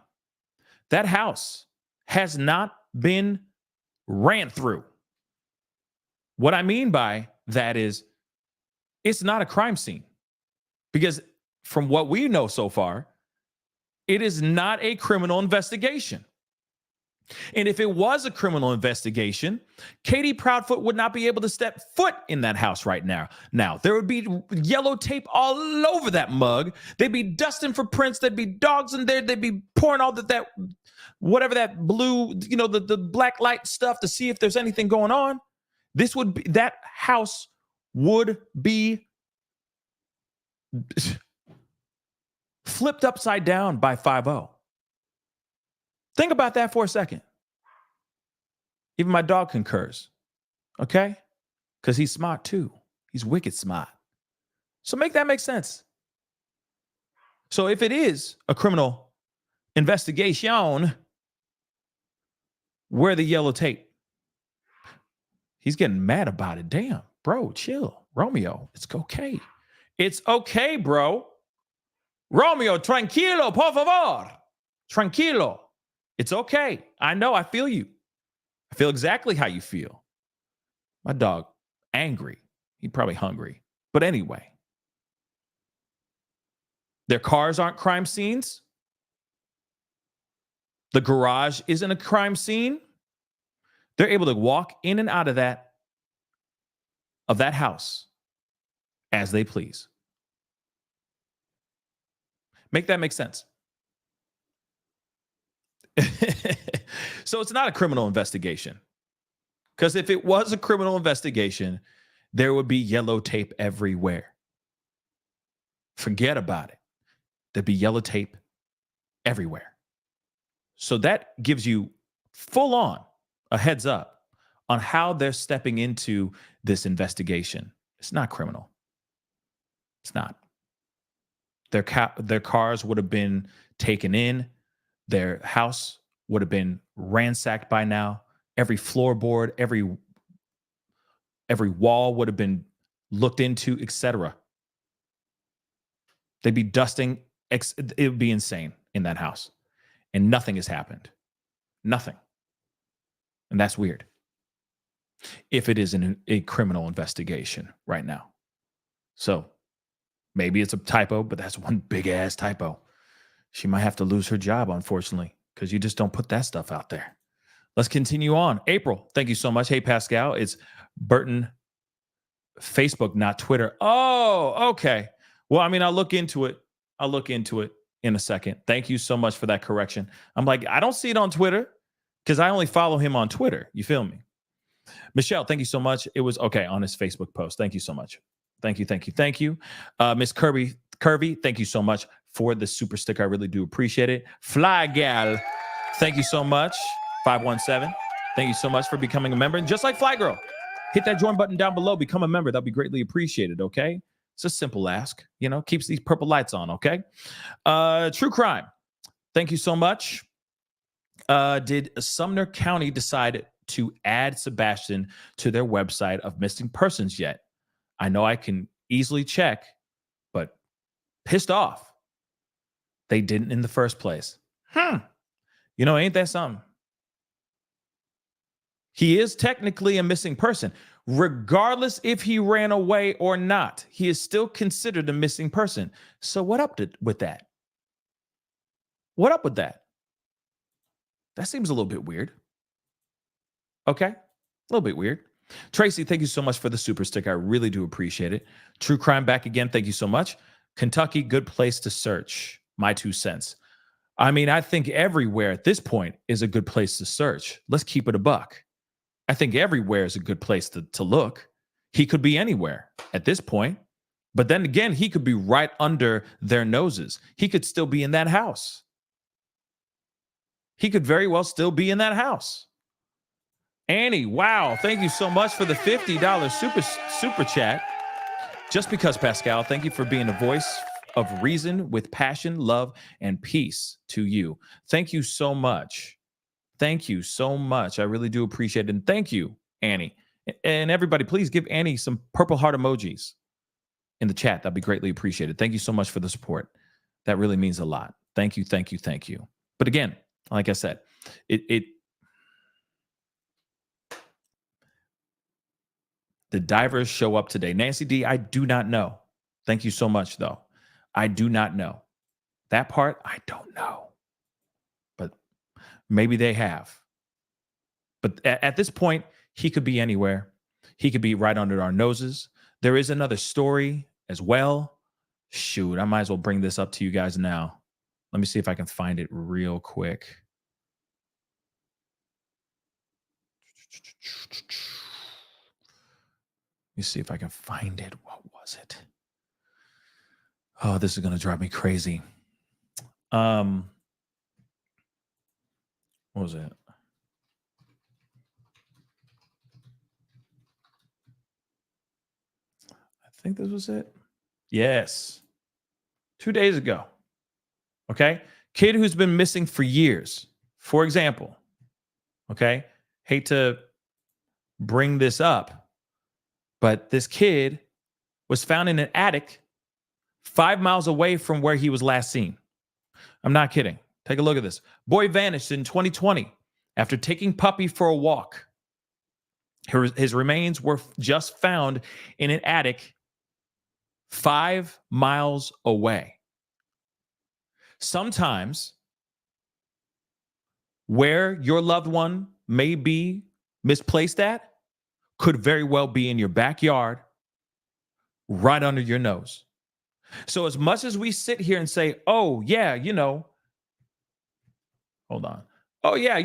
that house has not been ran through. What I mean by that is it's not a crime scene, because from what we know so far, it is not a criminal investigation. And if it was a criminal investigation, Katie Proudfoot would not be able to step foot in that house right now. Now, there would be yellow tape all over that mug. They'd be dusting for prints. There'd be dogs in there. They'd be pouring all that whatever that blue, the black light stuff to see if there's anything going on. That house would be flipped upside down by 5-0. Think about that for a second. Even my dog concurs, okay? Because he's smart too. He's wicked smart. So make that make sense. So if it is a criminal investigation, where the yellow tape? He's getting mad about it. Damn, bro, chill. Romeo, it's okay. It's okay, bro. Romeo, tranquilo, por favor. Tranquilo. It's okay. I know. I feel you. I feel exactly how you feel. My dog, angry. He's probably hungry. But anyway, their cars aren't crime scenes. The garage isn't a crime scene. They're able to walk in and out of that house as they please. Make that make sense. So it's not a criminal investigation. Because if it was a criminal investigation, there would be yellow tape everywhere. Forget about it. There'd be yellow tape everywhere. So that gives you full on a heads up on how they're stepping into this investigation. It's not criminal. It's not. Their cars would have been taken in. Their house would have been ransacked by now. Every floorboard, every wall would have been looked into, etc. They'd be dusting. It would be insane in that house. And nothing has happened. Nothing. And that's weird. If it is a criminal investigation right now. So maybe it's a typo, but that's one big ass typo. She might have to lose her job, unfortunately, because you just don't put that stuff out there. Let's continue on. April, thank you so much. Hey, Pascal, it's Burton Facebook, not Twitter. Oh, okay. Well, I mean, I'll look into it. In a second. Thank you so much for that correction. I'm like, I don't see it on Twitter because I only follow him on Twitter. You feel me? Michelle, thank you so much. It was okay on his Facebook post. Thank you so much. Thank you. Miss Curvy, thank you so much for the super sticker. I really do appreciate it. Fly Gal, thank you so much. 517, thank you so much for becoming a member. And just like Fly Girl, hit that join button down below. Become a member. That'll be greatly appreciated, okay? It's a simple ask, keeps these purple lights on, okay? True crime. Thank you so much. Did Sumner County decide to add Sebastian to their website of missing persons yet? I know I can easily check, but pissed off. They didn't in the first place. Ain't that something? He is technically a missing person. Regardless if he ran away or not, he is still considered a missing person. So what up with that? What up with that? That seems a little bit weird. Okay? A little bit weird. Tracy, thank you so much for the super sticker. I really do appreciate it. True Crime back again. Thank you so much. Kentucky, good place to search. My 2 cents. I mean, I think everywhere at this point is a good place to search. Let's keep it a buck. I think everywhere is a good place to look. He could be anywhere at this point. But then again, he could be right under their noses. He could still be in that house. He could very well still be in that house. Annie, wow. Thank you so much for the $50 super chat. Just because, Pascal, thank you for being a voice of reason with passion, love, and peace to you. Thank you so much. Thank you so much. I really do appreciate it. And thank you, Annie. And everybody, please give Annie some purple heart emojis in the chat. That'd be greatly appreciated. Thank you so much for the support. That really means a lot. Thank you. But again, like I said, the divers show up today. Nancy D, I do not know. Thank you so much, though. I do not know. That part, I don't know. But maybe they have. But at this point, he could be anywhere. He could be right under our noses. There is another story as well. Shoot, I might as well bring this up to you guys now. Let me see if I can find it real quick. Let me see if I can find it. What was it? Oh, this is going to drive me crazy. What was it? I think this was it. Yes. 2 days ago. Okay. Kid who's been missing for years. For example, okay. Hate to bring this up, but this kid was found in an attic 5 miles away from where he was last seen. I'm not kidding. Take a look at this. Boy vanished in 2020 after taking puppy for a walk. His remains were just found in an attic 5 miles away. Sometimes where your loved one may be misplaced at could very well be in your backyard, right under your nose. So as much as we sit here and say, oh, yeah, hold on. Oh, yeah,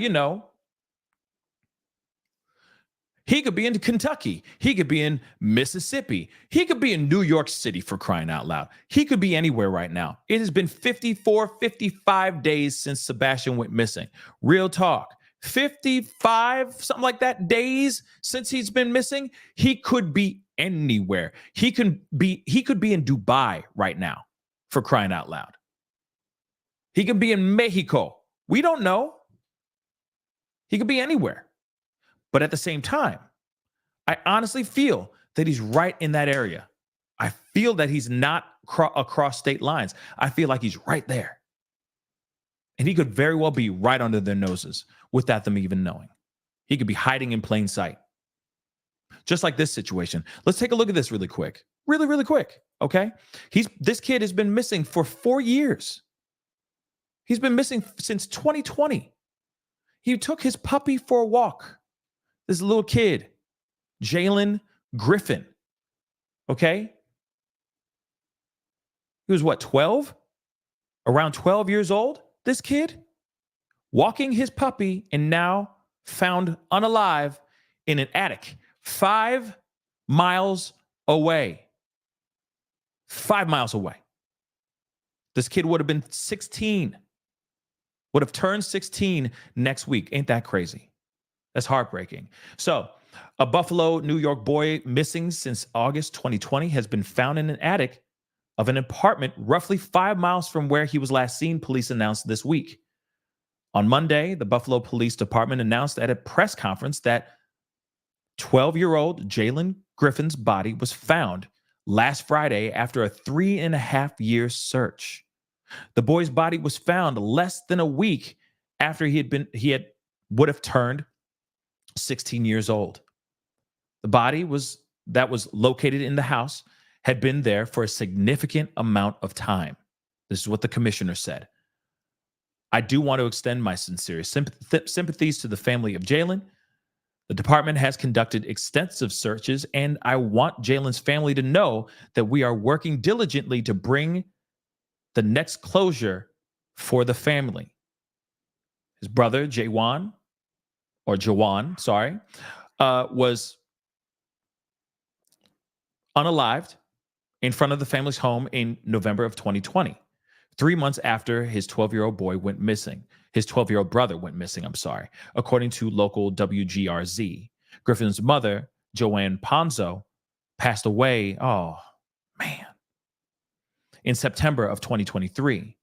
he could be in Kentucky. He could be in Mississippi. He could be in New York City, for crying out loud. He could be anywhere right now. It has been 54, 55 days since Sebastian went missing. Real talk. 55, something like that, days since he's been missing. He could be anywhere. He could be in Dubai right now, for crying out loud. He could be in Mexico. We don't know. He could be anywhere. But at the same time, I honestly feel that he's right in that area. I feel that he's not across state lines. I feel like he's right there. And he could very well be right under their noses without them even knowing. He could be hiding in plain sight. Just like this situation. Let's take a look at this really quick. Really, really quick. Okay? This kid has been missing for 4 years. He's been missing since 2020. He took his puppy for a walk. This little kid, Jaylen Griffin. Okay? He was what, 12? Around 12 years old, this kid? Walking his puppy and now found unalive in an attic 5 miles away. 5 miles away. This kid would have been 16. Would have turned 16 next week. Ain't that crazy? That's heartbreaking. So, a Buffalo, New York boy missing since August 2020 has been found in an attic of an apartment roughly 5 miles from where he was last seen, police announced this week. On Monday, the Buffalo Police Department announced at a press conference that 12-year-old Jaylen Griffin's body was found last Friday after a 3.5-year search. The boy's body was found less than a week after he would have turned 16 years old. The body that was located in the house had been there for a significant amount of time. This is what the commissioner said. I do want to extend my sincerest sympathies to the family of Jaylen. The department has conducted extensive searches, and I want Jaylen's family to know that we are working diligently to bring the next closure for the family. His brother, Jawan, was unalived in front of the family's home in November of 2020, 3 months after his 12-year-old boy went missing. His 12-year-old brother went missing, according to local WGRZ. Griffin's mother, Joanne Ponzo, passed away, in September of 2023.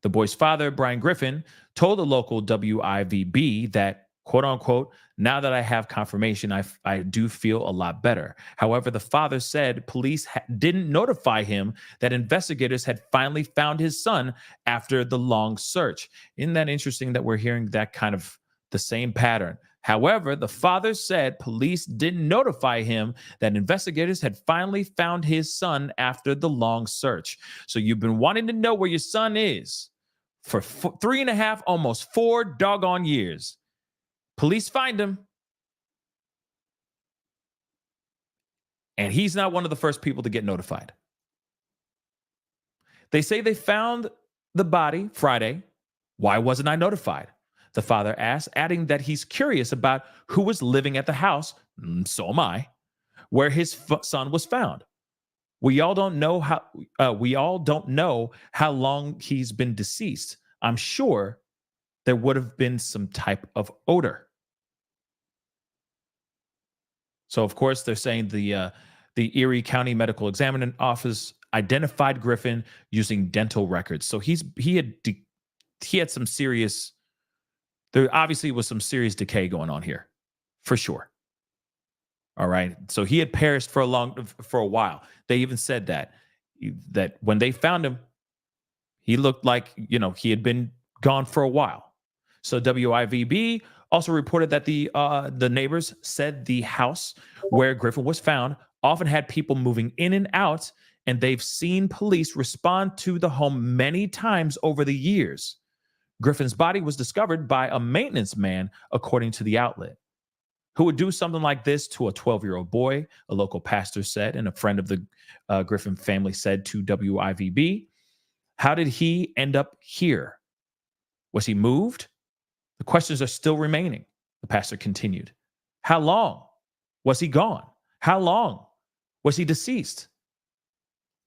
The boy's father, Brian Griffin, told the local WIVB that, quote unquote, now that I have confirmation, I do feel a lot better. However, the father said police didn't notify him that investigators had finally found his son after the long search. Isn't that interesting that we're hearing that kind of the same pattern? However, the father said police didn't notify him that investigators had finally found his son after the long search. So you've been wanting to know where your son is for 3.5, almost 4 doggone years. Police find him. And he's not one of the first people to get notified. They say they found the body Friday. Why wasn't I notified? The father asked, adding that he's curious about who was living at the house, so am I, where his son was found. We all don't know how long he's been deceased. I'm sure there would have been some type of odor. So, of course, they're saying the Erie County Medical Examiner's Office identified Griffin using dental records. So he had some serious. There obviously was some serious decay going on here, for sure. All right. So he had perished for a while. They even said that when they found him, he looked like, he had been gone for a while. So WIVB also reported that the neighbors said the house where Griffin was found often had people moving in and out, and they've seen police respond to the home many times over the years. Griffin's body was discovered by a maintenance man, according to the outlet. Who would do something like this to a 12-year-old boy, a local pastor said, and a friend of the Griffin family said to WIVB. How did he end up here? Was he moved? The questions are still remaining, the pastor continued. How long was he gone? How long was he deceased?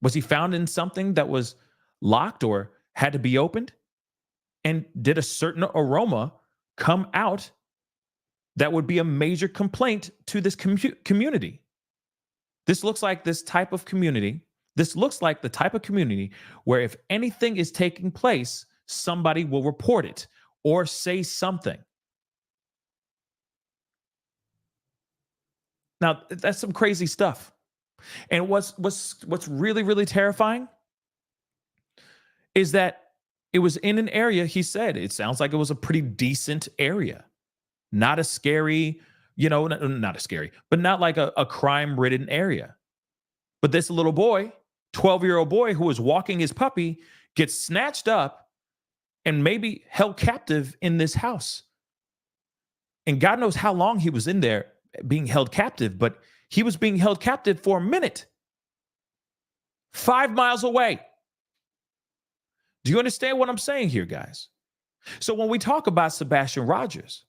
Was he found in something that was locked or had to be opened? And did a certain aroma come out that would be a major complaint to this community? This looks like this type of community This looks like the type of community where if anything is taking place, somebody will report it or say something. Now, that's some crazy stuff. And what's really, really terrifying is that it was in an area, he said, it sounds like it was a pretty decent area. Not a scary, not a scary, but not like a crime-ridden area. But this little boy, 12-year-old boy who was walking his puppy, gets snatched up and maybe held captive in this house. And God knows how long he was in there being held captive, but he was being held captive for a minute. 5 miles away. Do you understand what I'm saying here, guys? So when we talk about Sebastian Rogers,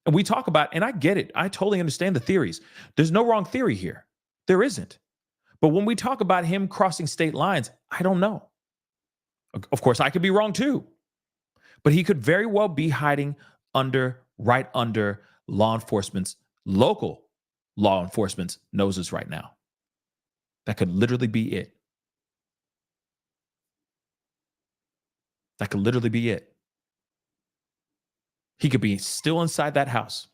and we talk about, and I get it, I totally understand the theories. There's no wrong theory here. There isn't. But when we talk about him crossing state lines, I don't know. Of course, I could be wrong too. But he could very well be hiding right under local law enforcement's noses right now. That could literally be it. That could literally be it. He could be still inside that house.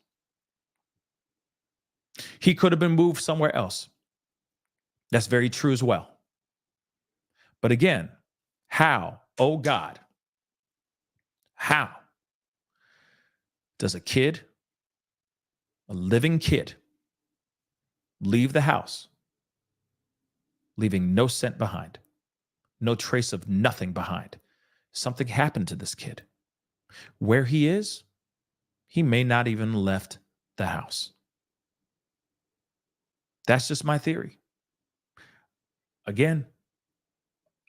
He could have been moved somewhere else. That's very true as well. But again, how, oh God, how does a living kid, leave the house, leaving no scent behind, no trace of nothing behind? Something happened to this kid. Where he is, he may not even left the house. That's just my theory. Again,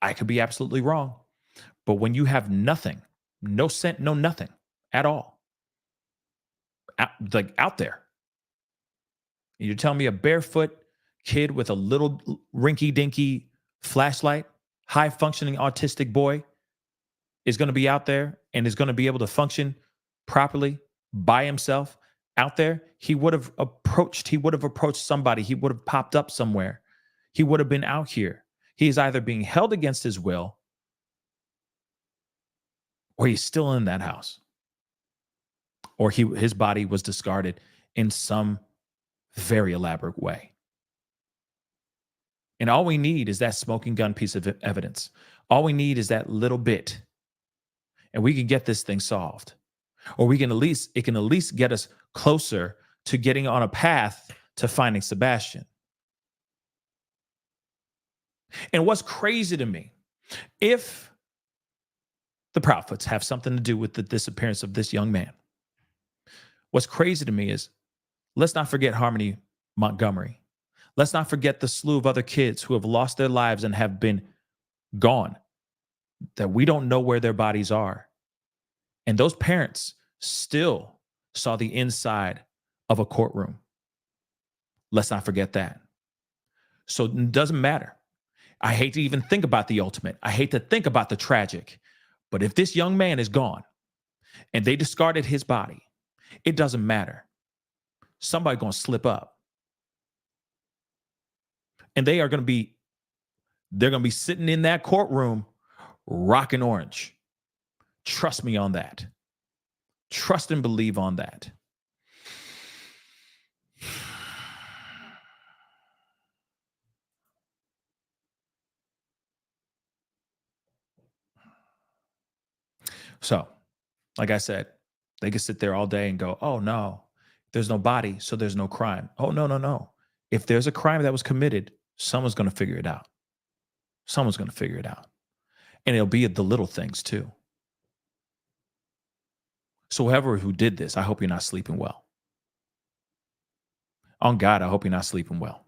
I could be absolutely wrong. But when you have nothing, no scent, no nothing at all, out there, you're telling me a barefoot kid with a little rinky-dinky flashlight, high-functioning autistic boy, is going to be out there and is going to be able to function properly by himself out there? He would have approached somebody. He would have popped up somewhere. He would have been out here. He is either being held against his will or he's still in that house. Or his body was discarded in some very elaborate way. And all we need is that smoking gun piece of evidence. All we need is that little bit. And we can get this thing solved. Or it can at least get us closer to getting on a path to finding Sebastian. And what's crazy to me, if the Proudfoots have something to do with the disappearance of this young man, what's crazy to me is, let's not forget Harmony Montgomery. Let's not forget the slew of other kids who have lost their lives and have been gone, that we don't know where their bodies are. And those parents still saw the inside of a courtroom. Let's not forget that. So it doesn't matter. I hate to even think about the ultimate. I hate to think about the tragic. But if this young man is gone and they discarded his body, it doesn't matter. Somebody's going to slip up. And they're going to be sitting in that courtroom rocking orange. Trust me on that. Trust and believe on that. So, like I said, they could sit there all day and go, oh no, there's no body, so there's no crime. Oh, no. If there's a crime that was committed, someone's going to figure it out. Someone's going to figure it out. And it'll be the little things too. So whoever who did this, I hope you're not sleeping well. On God, I hope you're not sleeping well.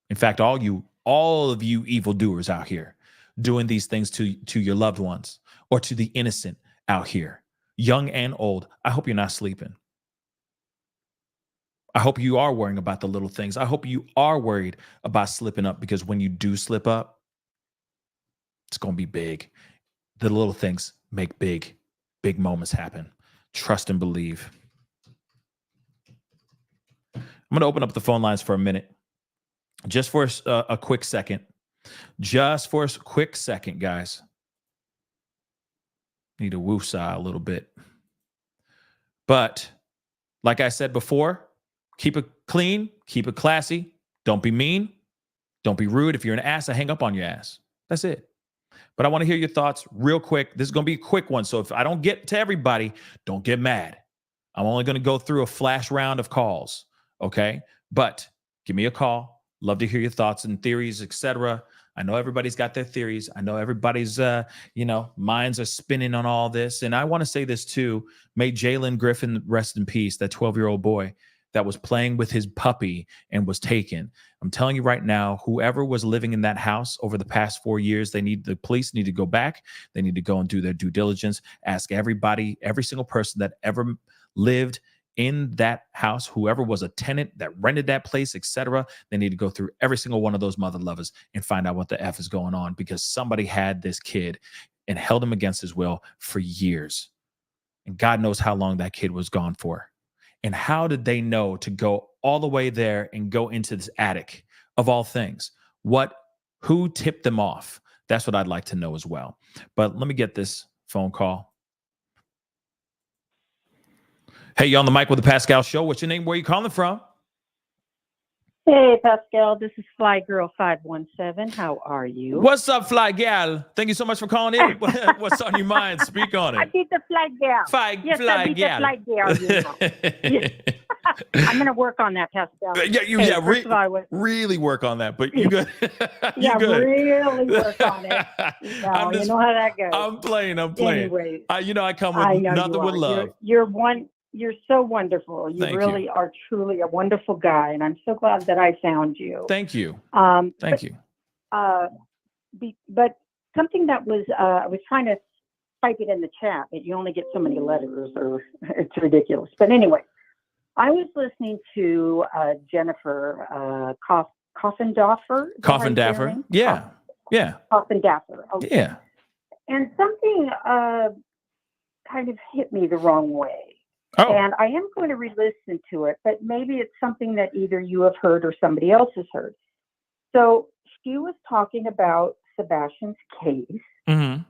In fact, all of you evildoers out here doing these things to your loved ones or to the innocent out here, young and old, I hope you're not sleeping. I hope you are worrying about the little things. I hope you are worried about slipping up, because when you do slip up, it's going to be big. The little things make big moments happen. Trust and believe. I'm going to open up the phone lines for a minute, just for a quick second. Just for a quick second, guys. Need to woosah a little bit. But like I said before, keep it clean, keep it classy. Don't be mean. Don't be rude. If you're an ass, I hang up on your ass. That's it. But I want to hear your thoughts real quick. This is going to be a quick one. So if I don't get to everybody, don't get mad. I'm only going to go through a flash round of calls. Okay. But give me a call. Love to hear your thoughts and theories, etc. I know everybody's got their theories. I know everybody's, minds are spinning on all this. And I want to say this too. May Jaylen Griffin rest in peace, that 12-year-old boy that was playing with his puppy and was taken. I'm telling you right now, whoever was living in that house over the past 4 years, the police need to go back. They need to go and do their due diligence. Ask everybody, every single person that ever lived in that house, whoever was a tenant that rented that place, etc. They need to go through every single one of those mother lovers and find out what the F is going on, because somebody had this kid and held him against his will for years. And God knows how long that kid was gone for. And how did they know to go all the way there and go into this attic of all things? Who tipped them off? That's what I'd like to know as well. But let me get this phone call. Hey, you on the mic with the Pascal Show. What's your name? Where are you calling from? Hey, Pascal. This is Fly Girl 517. How are you? What's up, Fly Gal? Thank you so much for calling in. What's on your mind? Speak on I it. beat the Fly Gal. Fly The Fly Gal. You know. Yeah. I'm going to work on that, Pascal. Really work on that. But you good? Yeah, good. Really work on it. You know how that goes. I'm playing. Anyways, I come with nothing but love. You're so wonderful. You really are truly a wonderful guy, and I'm so glad that I found you. Thank you. Thank you. But something that was I was trying to type it in the chat, but you only get so many letters, or it's ridiculous. But anyway, I was listening to Jennifer Coffindaffer. Coffindaffer. Yeah. Coffindaffer. Okay. Yeah. And something kind of hit me the wrong way. Oh. And I am going to re-listen to it, but maybe it's something that either you have heard or somebody else has heard. So she was talking about Sebastian's case, mm-hmm.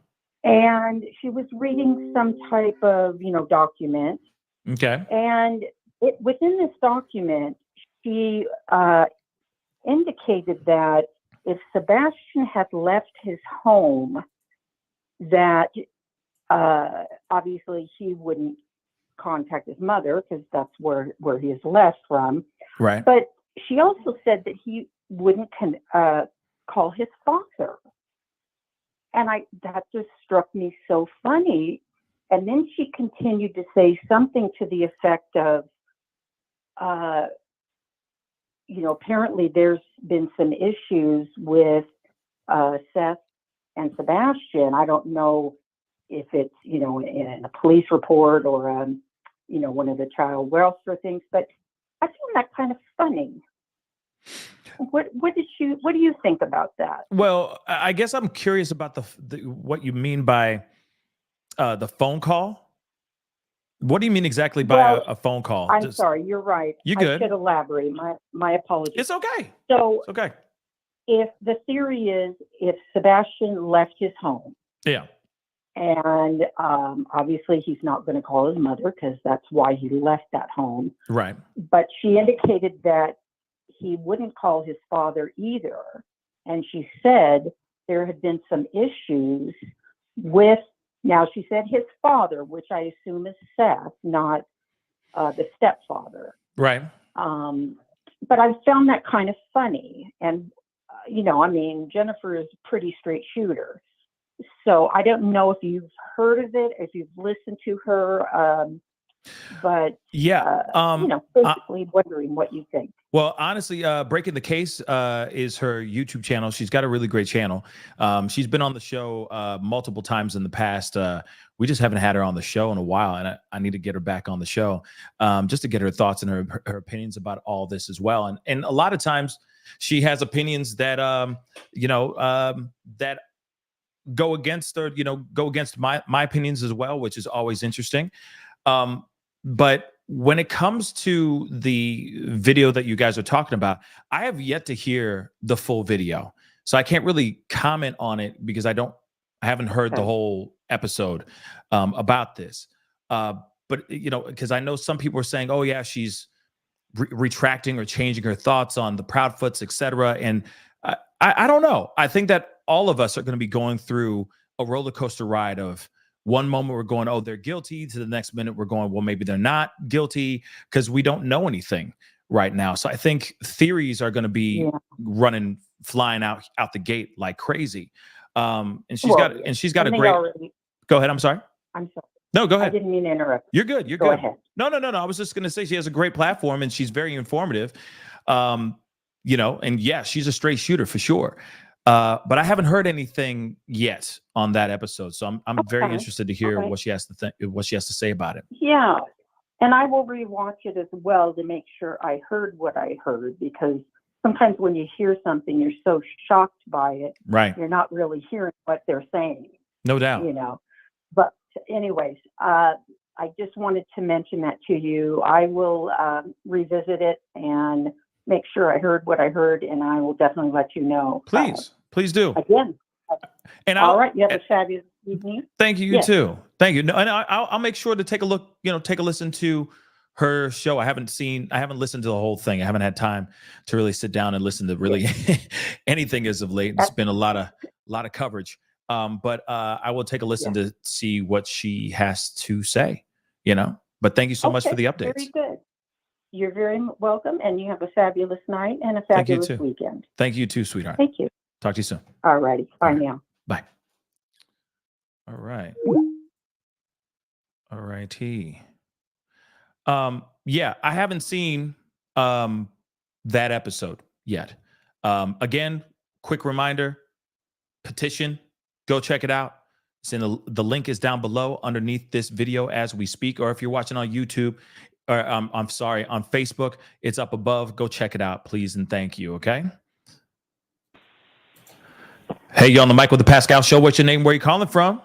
and she was reading some type of, document. Okay. And within this document, she indicated that if Sebastian had left his home, that obviously he wouldn't contact his mother, because that's where he is left from. Right. But she also said that he wouldn't call his father. And that just struck me so funny. And then she continued to say something to the effect of, apparently there's been some issues with Seth and Sebastian. I don't know if it's, in a police report or, one of the child welfare things, but I found that kind of funny. What do you think about that? Well, I guess I'm curious about what you mean by the phone call. What do you mean exactly by a phone call? I'm sorry, you're right. You good? I should elaborate. My apologies. It's okay. So it's okay. If the theory is if Sebastian left his home, yeah, and obviously he's not going to call his mother because that's why he left that home. Right. But she indicated that he wouldn't call his father either. And she said there had been some issues with, now she said his father, which I assume is Seth, not the stepfather. Right. But I found that kind of funny. And, Jennifer is a pretty straight shooter. So I don't know if you've heard of it, if you've listened to her, but yeah, basically wondering what you think. Well, honestly, Breaking the Case is her YouTube channel. She's got a really great channel. She's been on the show multiple times in the past. We just haven't had her on the show in a while, and I need to get her back on the show just to get her thoughts and her opinions about all this as well. And a lot of times she has opinions that that go against my opinions as well, which is always interesting. But when it comes to the video that you guys are talking about, I have yet to hear the full video. So I can't really comment on it because I haven't heard the whole episode about this. But because I know some people are saying, oh yeah, she's retracting or changing her thoughts on the Proudfoots, etc. And I don't know. I think that all of us are going to be going through a roller coaster ride of one moment we're going, oh, they're guilty, to the next minute we're going, well, maybe they're not guilty, because we don't know anything right now. So I think theories are going to be flying out the gate like crazy. And she's got a great. Go ahead. I'm sorry. I'm sorry. No, go ahead. I didn't mean to interrupt. You're good. You're go good. Ahead. No. I was just going to say she has a great platform and she's very informative. And yeah, she's a straight shooter for sure. But I haven't heard anything yet on that episode, so I'm very interested to hear what she has to say about it. Yeah, and I will rewatch it as well to make sure I heard what I heard, because sometimes when you hear something, you're so shocked by it, right? You're not really hearing what they're saying. No doubt. But anyways, I just wanted to mention that to you. I will revisit it and make sure I heard what I heard, and I will definitely let you know. Please do. Again. And all right, you have a fabulous evening. Thank you. You too. Thank you. No, and I'll make sure to take a look. Take a listen to her show. I haven't listened to the whole thing. I haven't had time to really sit down and listen to really anything as of late. It's been a lot of coverage. But I will take a listen to see what she has to say. But thank you so much for the updates. Very good. You're very welcome, and you have a fabulous night and a fabulous weekend. Thank you too, sweetheart. Thank you. Talk to you soon. All righty. Bye now. Bye. All right. All righty. Yeah, I haven't seen that episode yet. Again, quick reminder, petition, go check it out. It's in the link is down below underneath this video as we speak, or if you're watching on YouTube, or I'm sorry, on Facebook, it's up above. Go check it out, please, and thank you, okay? Hey, you on the mic with the Pascal Show. What's your name? Where are you calling from?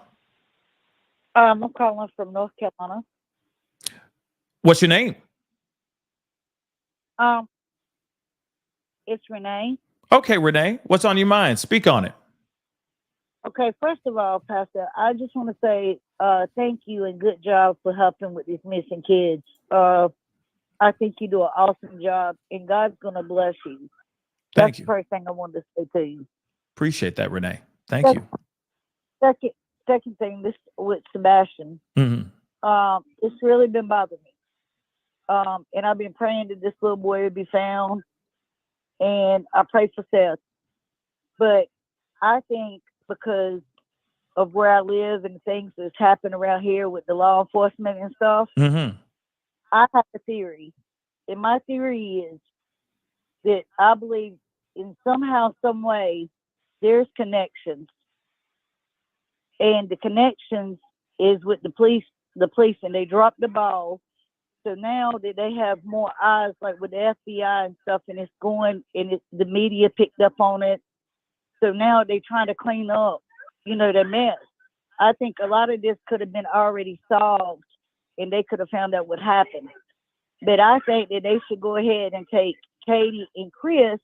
I'm calling from North Carolina. What's your name? It's Renee. Okay, Renee. What's on your mind? Speak on it. Okay, first of all, Pastor, I just want to say thank you and good job for helping with these missing kids. I think you do an awesome job, and God's going to bless you. That's the first thing I wanted to say to you. Appreciate that, Renee. Thank you. Second thing, this with Sebastian. Mm-hmm. It's really been bothering me. And I've been praying that this little boy will be found. And I pray for Seth. But I think because of where I live and things that's happened around here with the law enforcement and stuff, I have a theory. And my theory is that I believe in somehow, some way, there's connections. And the connections is with the police, and they dropped the ball. So now that they have more eyes, like with the FBI and stuff, and it's going, and the media picked up on it. So now they're trying to clean up, the mess. I think a lot of this could have been already solved, and they could have found out what happened. But I think that they should go ahead and take Katie and Chris,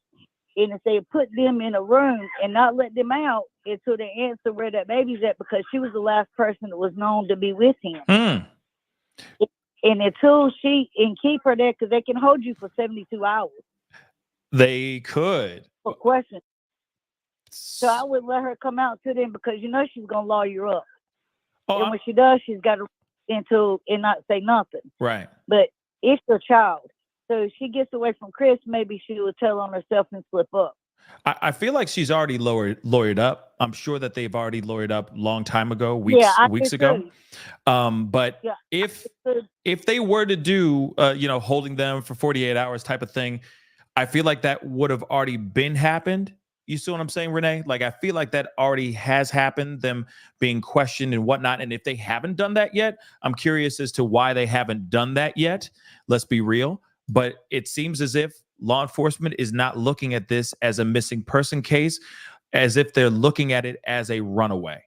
and if they put them in a room and not let them out until they answer where that baby's at, because she was the last person that was known to be with him. And until and keep her there, because they can hold you for 72 hours. They could. For questions. So I would let her come out to them, because she's going to lawyer up. And when she does, she's got to into and not say nothing. Right. But it's her child. So if she gets away from Chris, maybe she will tell on herself and slip up. I feel like she's already lawyered up. I'm sure that they've already lawyered up long time ago, weeks ago. But if they were to do, holding them for 48 hours type of thing, I feel like that would have already been happened. You see what I'm saying, Renee? Like, I feel like that already has happened, them being questioned and whatnot. And if they haven't done that yet, I'm curious as to why they haven't done that yet. Let's be real. But it seems as if law enforcement is not looking at this as a missing person case, as if they're looking at it as a runaway,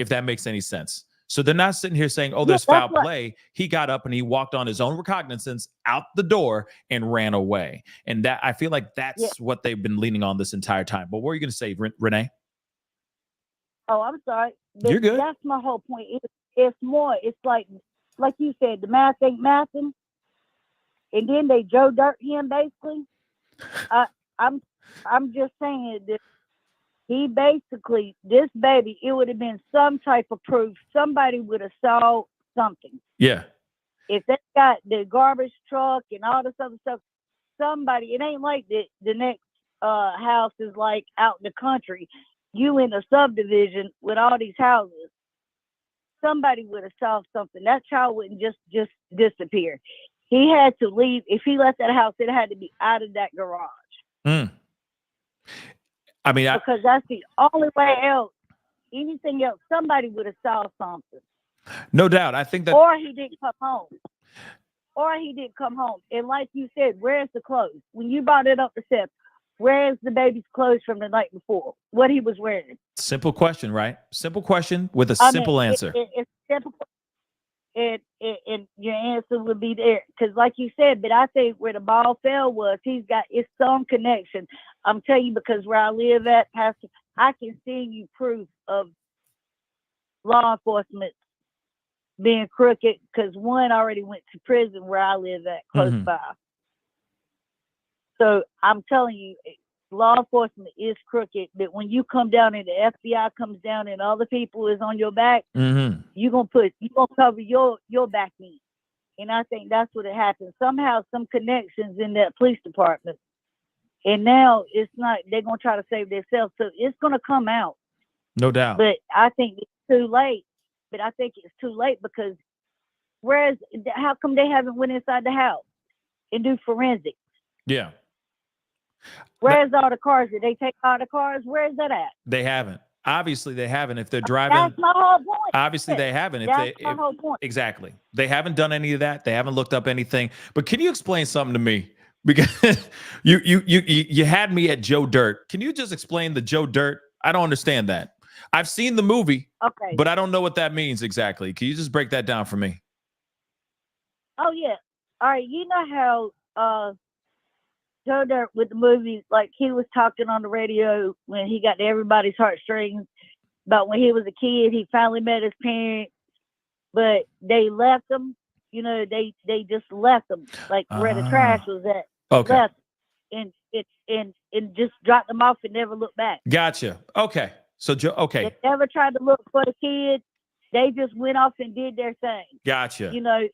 if that makes any sense. So they're not sitting here saying, oh, there's foul play. He got up and he walked on his own recognizance out the door and ran away. And that, I feel like that's what they've been leaning on this entire time. But what were you going to say, Renee? Oh, I'm sorry. You're good. That's my whole point. It's more, it's like you said, the math ain't mathing. And then they Joe Dirt him, basically. I'm just saying that he basically, this baby, it would have been some type of proof. Somebody would have saw something. Yeah. If they got the garbage truck and all this other stuff, somebody, it ain't like the next house is like out in the country. You in a subdivision with all these houses. Somebody would have saw something. That child wouldn't just disappear. He had to leave. If he left that house, it had to be out of that garage. Mm. I mean, because that's the only way else. Anything else, somebody would have saw something. No doubt. I think that. Or he didn't come home. And like you said, where's the clothes? When you brought it up to Seth, where's the baby's clothes from the night before? What he was wearing? Simple question, right? Simple question with a simple answer. It's simple. And your answer would be there. Because like you said, but I think where the ball fell was he's got it's some connection. I'm telling you, because where I live at, Pastor, I can see you proof of law enforcement being crooked, because one already went to prison where I live at, close by. So I'm telling you, law enforcement is crooked, but when you come down and the FBI comes down and other people is on your back, you're gonna cover your back end. And I think that's what it happened. Somehow some connections in that police department. And now it's not, they're gonna try to save themselves. So it's gonna come out. No doubt. But I think it's too late. Because how come they haven't went inside the house and do forensics? Yeah. Where's all the cars? Did they take all the cars? Where's that at? They haven't. Obviously, they haven't. If they're driving, that's my whole point. Obviously, they haven't. That's my whole point. Exactly. They haven't done any of that. They haven't looked up anything. But can you explain something to me? Because you had me at Joe Dirt. Can you just explain the Joe Dirt? I don't understand that. I've seen the movie, okay, but I don't know what that means exactly. Can you just break that down for me? Oh yeah. All right. You know how Joe Dirt with the movie, like he was talking on the radio when he got to everybody's heartstrings about when he was a kid, he finally met his parents, but they left him. You know, they just left him like where the trash was at. Okay. Left him, and just dropped them off and never looked back. Gotcha. Okay. So Joe. Okay. They never tried to look for the kid. They just went off and did their thing. Gotcha. You know,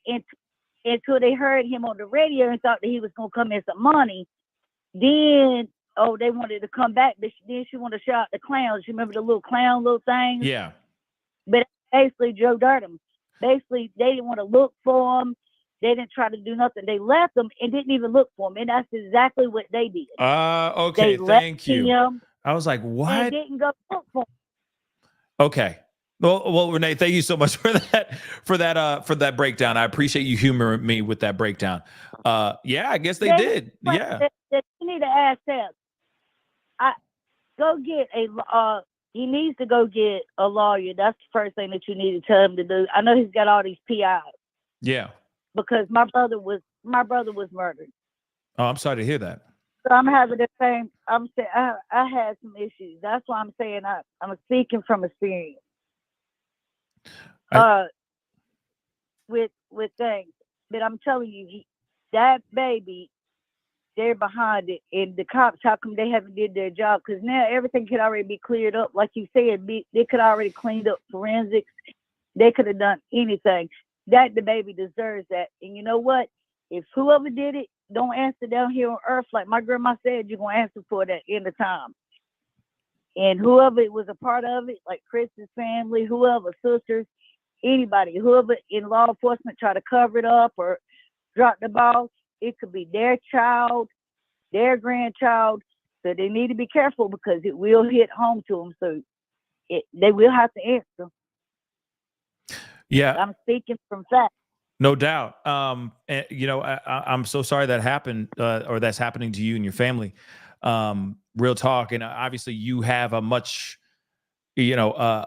until they heard him on the radio and thought that he was gonna come in some money. Then, they wanted to come back, but then she wanted to shout the clowns. You remember the little things? Yeah. But basically, Joe Durham. Basically, they didn't want to look for him. They didn't try to do nothing. They left him and didn't even look for him. And that's exactly what they did. Okay. Thank you. I was like, what? They didn't go look for him. Okay. Well, Renee, thank you so much for that breakdown. I appreciate you humoring me with that breakdown. Yeah, I guess they did. Yeah. You need to ask him. He needs to go get a lawyer. That's the first thing that you need to tell him to do. I know he's got all these PIs. Yeah. Because my brother was murdered. Oh, I'm sorry to hear that. So I'm having the same. I'm saying I had some issues. That's why I'm saying I'm speaking from experience. With things, but I'm telling you, that baby, they're behind it, and the cops, how come they haven't did their job? Because now everything could already be cleared up, like you said. They could already cleaned up forensics. They could have done anything. That the baby deserves that. And you know what? If whoever did it don't answer down here on earth, like my grandma said, you're gonna answer for that in the time. And whoever was a part of it, like Chris's family, whoever, sisters, anybody, whoever in law enforcement try to cover it up or drop the ball, it could be their child, their grandchild. So they need to be careful because it will hit home to them. So they will have to answer. Yeah. I'm speaking from fact. No doubt. And, I'm so sorry that happened or that's happening to you and your family. Real talk. And obviously you have a much more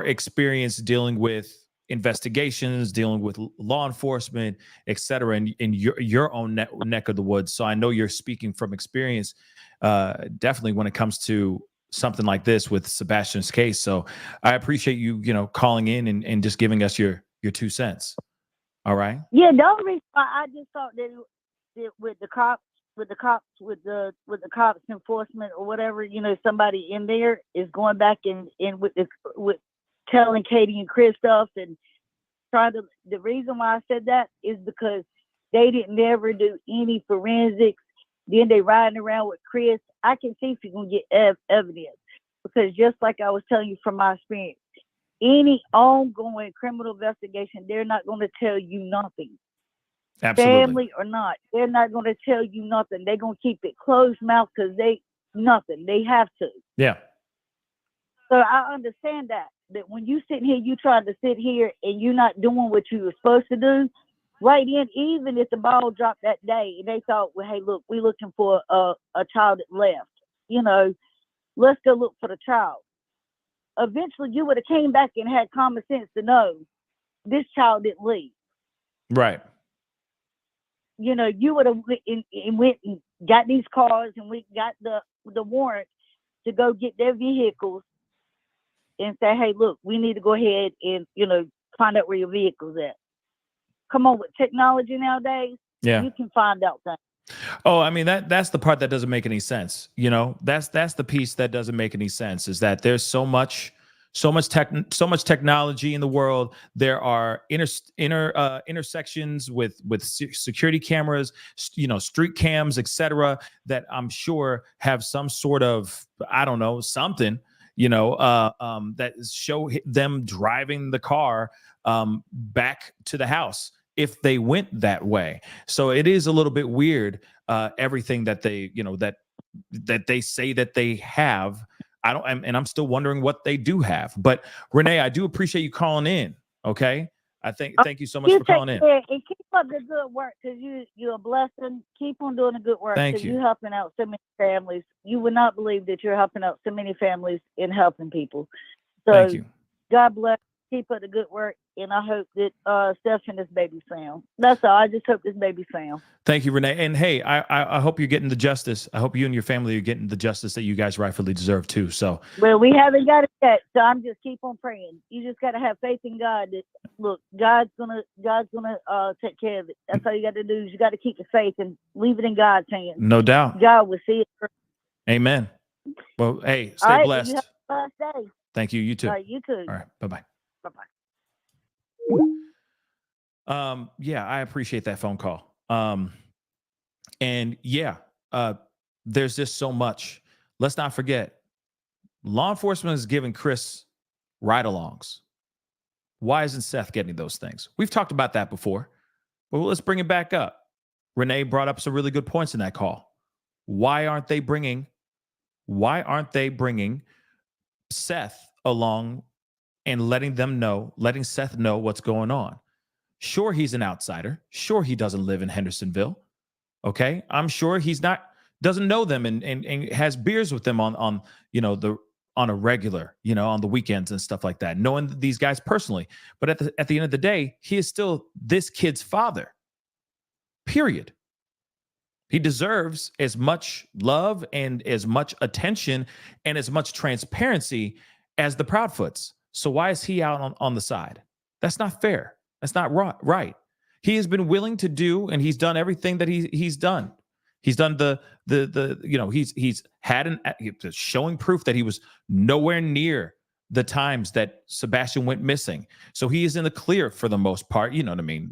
experience dealing with investigations, dealing with law enforcement, et cetera, in your own neck of the woods. So I know you're speaking from experience, definitely when it comes to something like this with Sebastian's case. So I appreciate you, calling in and just giving us your 2 cents. All right. Yeah, the only reason why I just thought that with the cops enforcement or whatever, somebody in there is going back and with telling Katie and Chris stuff and the reason why I said that is because they didn't never do any forensics. Then they riding around with Chris. I can see if you can get evidence, because just like I was telling you from my experience, any ongoing criminal investigation, they're not going to tell you nothing. Absolutely. Family or not, they're not going to tell you nothing. They're going to keep it closed mouth because they have to. Yeah. So I understand that when you sitting here, you trying to sit here and you're not doing what you were supposed to do. Right in, even if the ball dropped that day and they thought, well, hey, look, we're looking for a child that left. Let's go look for the child. Eventually, you would have came back and had common sense to know this child didn't leave. Right. You would have went and got these cars and we got the warrant to go get their vehicles and say, hey, look, we need to go ahead and, find out where your vehicle's at. Come on, with technology nowadays, yeah, you can find out things. Oh, I mean, that's the part that doesn't make any sense. That's the piece that doesn't make any sense, is that there's so much technology in the world. There are intersections with security cameras, street cams, etc., that I'm sure have some sort of, I don't know, something, that show them driving the car back to the house if they went that way. So it is a little bit weird, everything that they, that they say that they have. I'm still wondering what they do have. But Renee, I do appreciate you calling in. Okay. Thank you so much for calling in. And keep up the good work, because you're a blessing. Keep on doing the good work. Thank you. You're helping out so many families. You would not believe that you're helping out so many families and helping people. So Thank you. God bless. Keep up the good work, and I hope that Steph and this baby's found. That's all. I just hope this baby's found. Thank you, Renee. And hey, I hope you're getting the justice. I hope you and your family are getting the justice that you guys rightfully deserve too. So, well, we haven't got it yet, so I'm just keep on praying. You just got to have faith in God. That look, God's gonna take care of it. That's all you got to do. Is you got to keep the faith and leave it in God's hands. No doubt. God will see it. Amen. Well, hey, stay blessed. You have a blessed day. Thank you. You too. All right, you too. All right. Bye-bye. Bye-bye. Yeah, I appreciate that phone call. And yeah, there's just so much. Let's not forget, law enforcement is giving Chris ride-alongs. Why isn't Seth getting those things? We've talked about that before, but let's bring it back up. Renee brought up some really good points in that call. Why aren't they bringing Seth along and letting Seth know what's going on? Sure, he's an outsider. Sure, he doesn't live in Hendersonville. Okay. I'm sure doesn't know them and has beers with them on a regular, on the weekends and stuff like that, knowing these guys personally. But at the end of the day, he is still this kid's father. Period. He deserves as much love and as much attention and as much transparency as the Proudfoots. So why is he out on the side? That's not fair. That's not right. He has been willing to do, and he's done everything that he's done. He's done he's had showing proof that he was nowhere near the times that Sebastian went missing. So he is in the clear for the most part, you know what I mean?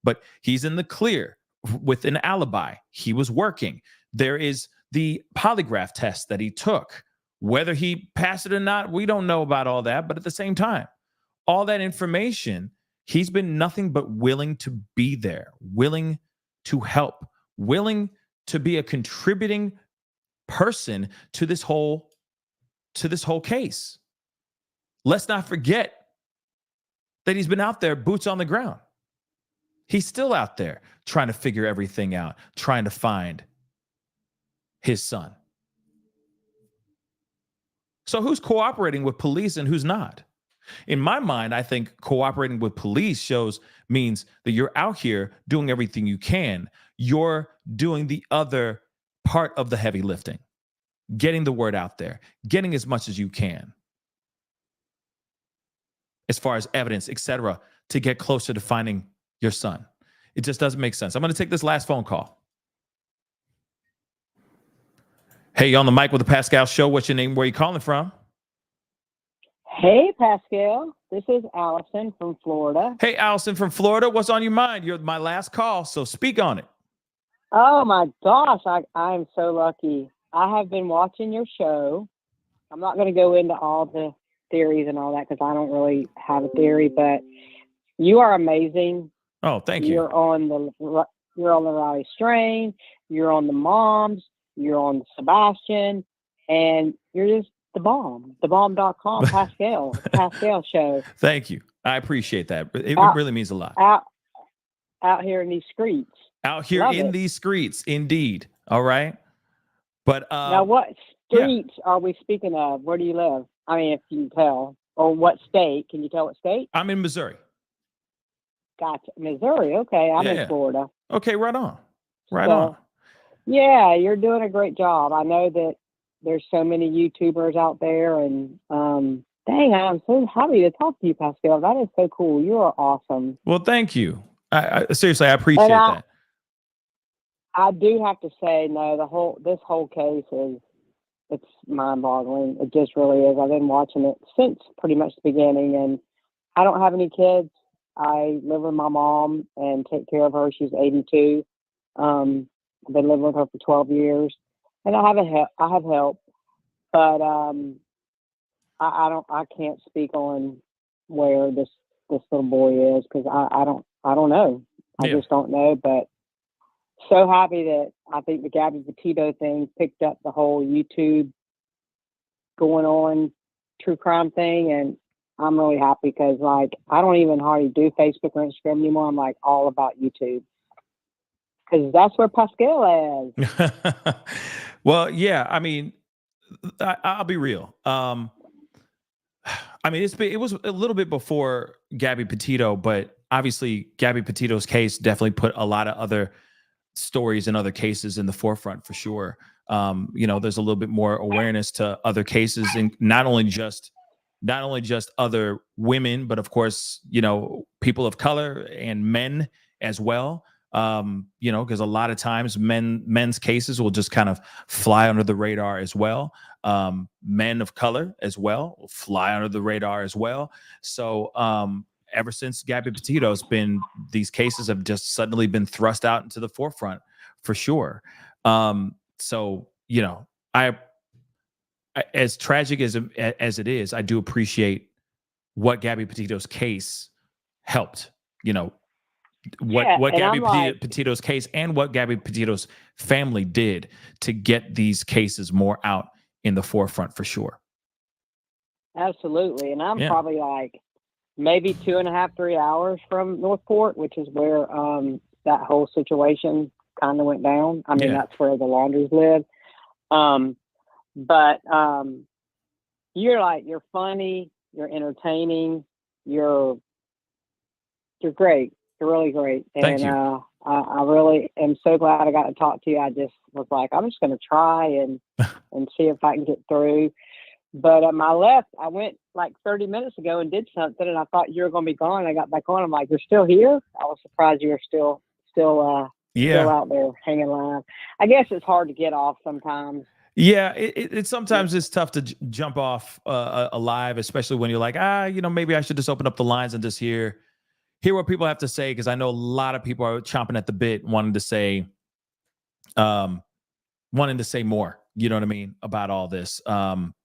But he's in the clear with an alibi. He was working. There is the polygraph test that he took. Whether he passed it or not, we don't know about all that. But at the same time, all that information, he's been nothing but willing to be there, willing to help, willing to be a contributing person to this whole case. Let's not forget that he's been out there, boots on the ground. He's still out there trying to figure everything out, trying to find his son. So who's cooperating with police and who's not? In my mind, I think cooperating with police means that you're out here doing everything you can. You're doing the other part of the heavy lifting, getting the word out there, getting as much as you can, as far as evidence, etc., to get closer to finding your son. It just doesn't make sense. I'm going to take this last phone call. Hey, you on the mic with the Pascal Show. What's your name? Where are you calling from? Hey, Pascal. This is Allison from Florida. Hey, Allison from Florida. What's on your mind? You're my last call, so speak on it. Oh, my gosh. I'm so lucky. I have been watching your show. I'm not going to go into all the theories and all that because I don't really have a theory, but you are amazing. Oh, thank you. You're on the Riley Strain. You're on the moms. You're on Sebastian. And you're just the bomb. Thebomb.com, Pascal. Pascal Show. Thank you. I appreciate that. It really means a lot. Out here in these streets. Out here in these streets, indeed. All right. But now, what streets are we speaking of? Where do you live? I mean, if you can tell. Or what state? Can you tell what state? I'm in Missouri. Gotcha. Missouri. Okay. I'm in Florida. Okay. Right on. Right on. Yeah, you're doing a great job. I know that there's so many YouTubers out there, and dang, I'm so happy to talk to you, Pascal. That is so cool. You are awesome. Well, thank you. I seriously, I appreciate that. I do have to say, no, this whole case it's mind-boggling. It just really is. I've been watching it since pretty much the beginning, and I don't have any kids. I live with my mom and take care of her. She's 82. I've been living with her for 12 years, and I have help, but I can't speak on where this little boy is because I don't know. I just don't know. But so happy that I think the Gabby Petito thing picked up the whole YouTube going on true crime thing, and I'm really happy because I don't even hardly do Facebook or Instagram anymore. I'm all about YouTube. Because that's where Pascal is. Well, yeah. I mean, I'll be real. I mean, it was a little bit before Gabby Petito, but obviously Gabby Petito's case definitely put a lot of other stories and other cases in the forefront for sure. There's a little bit more awareness to other cases, and not only just other women, but of course, people of color and men as well. Because a lot of times men's cases will just kind of fly under the radar as well. Men of color as well will fly under the radar as well. So ever since Gabby Petito's these cases have just suddenly been thrust out into the forefront for sure. So I as tragic as it is, I do appreciate what Gabby Petito's case helped. What Gabby Petito's case and what Gabby Petito's family did to get these cases more out in the forefront for sure. Absolutely. And I'm probably maybe 2.5, 3 hours from Northport, which is where that whole situation kind of went down. I mean, that's where the Laundries live. But you're funny, you're entertaining, you're great. You're really great. Thank you. I really am so glad I got to talk to you. I just was I'm just going to try and see if I can get through. But I went 30 minutes ago and did something, and I thought you were going to be gone. I got back on. I'm you're still here? I was surprised you were still out there hanging live. I guess it's hard to get off sometimes. Yeah, it sometimes it's tough to jump off a live, especially when you're maybe I should just open up the lines and just hear what people have to say, because I know a lot of people are chomping at the bit, wanting to say more. You know what I mean about all this,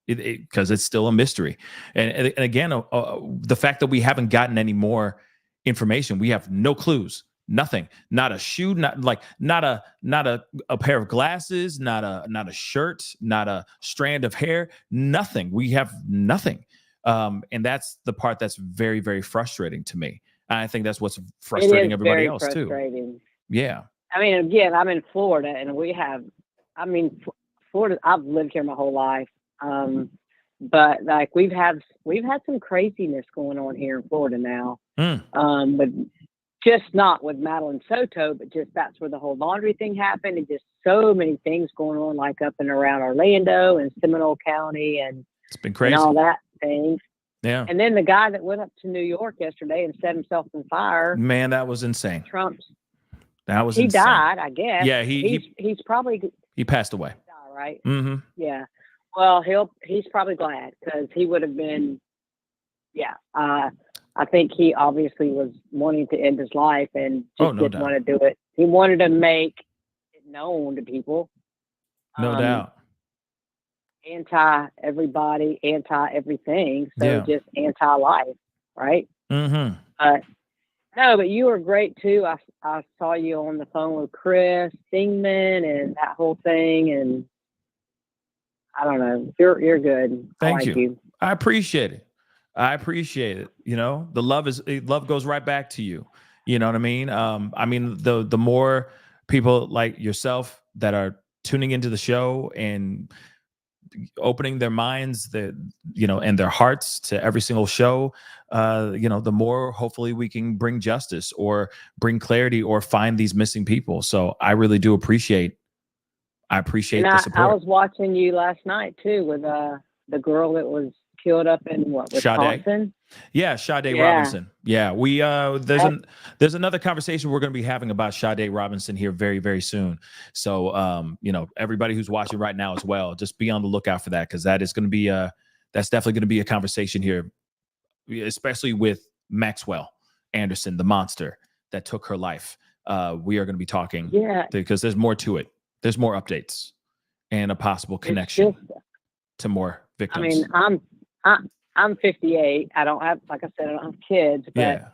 because it's still a mystery. And again, the fact that we haven't gotten any more information, we have no clues, nothing, not a shoe, not a pair of glasses, not a shirt, not a strand of hair, nothing. We have nothing, and that's the part that's very, very frustrating to me. I think that's what's frustrating everybody else too. Yeah. I mean, again, I'm in Florida, and Florida, I've lived here my whole life. but like we've had some craziness going on here in Florida now. But just not with Madeline Soto, but just that's where the whole laundry thing happened, and just so many things going on, like up and around Orlando and Seminole County, and it's been crazy and all that thing. Yeah. And then the guy that went up to New York yesterday and set himself on fire. Man, that was insane. That was he insane. died, I guess. Yeah, he's probably he passed away. Right. Mm-hmm. Yeah. Well, he's probably glad, because he would have been. Yeah. I think he obviously was wanting to end his life and just didn't want to do it. He wanted to make it known to people. No doubt. Anti-everybody, anti-everything. So just anti-life, right? Mm-hmm. No, but you were great too. I saw you on the phone with Chris Singman and that whole thing, and I don't know. You're good. Thank you. I appreciate it. You know, the love goes right back to you. You know what I mean? The more people like yourself that are tuning into the show and opening their minds, and their hearts to every single show, the more hopefully we can bring justice or bring clarity or find these missing people. So I really do appreciate the support. I was watching you last night too with the girl that was killed up in Wisconsin? Sade Robinson. Yeah, we there's another conversation we're going to be having about Sade Robinson here very, very soon. So everybody who's watching right now as well, just be on the lookout for that, because that is going to be that's definitely going to be a conversation here, especially with Maxwell Anderson, the monster that took her life. We are going to be talking because there's more to it. There's more updates and a possible connection to more victims. I mean, I'm 58. I don't have, like I said, I don't have kids, but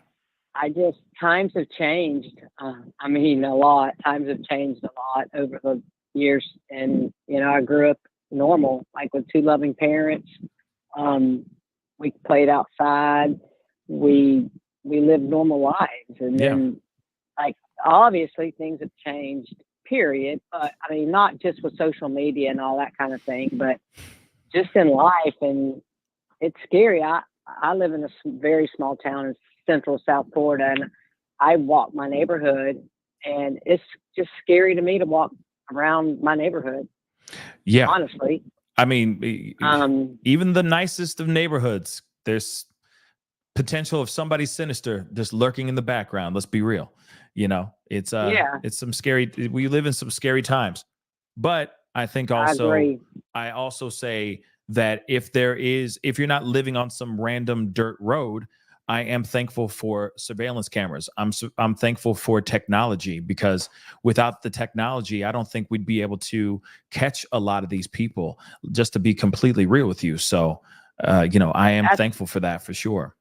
times have changed. A lot. Times have changed a lot over the years. And, I grew up normal, like with two loving parents. We played outside. We lived normal lives. And then, like, obviously things have changed, period. But I mean, not just with social media and all that kind of thing, but just in life. And it's scary. I live in a very small town in central South Florida, and I walk my neighborhood, and it's just scary to me to walk around my neighborhood. Yeah. Honestly. I mean, even the nicest of neighborhoods, there's potential of somebody sinister just lurking in the background. Let's be real. It's some scary, we live in some scary times. But I think also, I also say that if you're not living on some random dirt road, I am thankful for surveillance cameras. I'm thankful for technology, because without the technology, I don't think we'd be able to catch a lot of these people, just to be completely real with you. So, I am thankful for that for sure.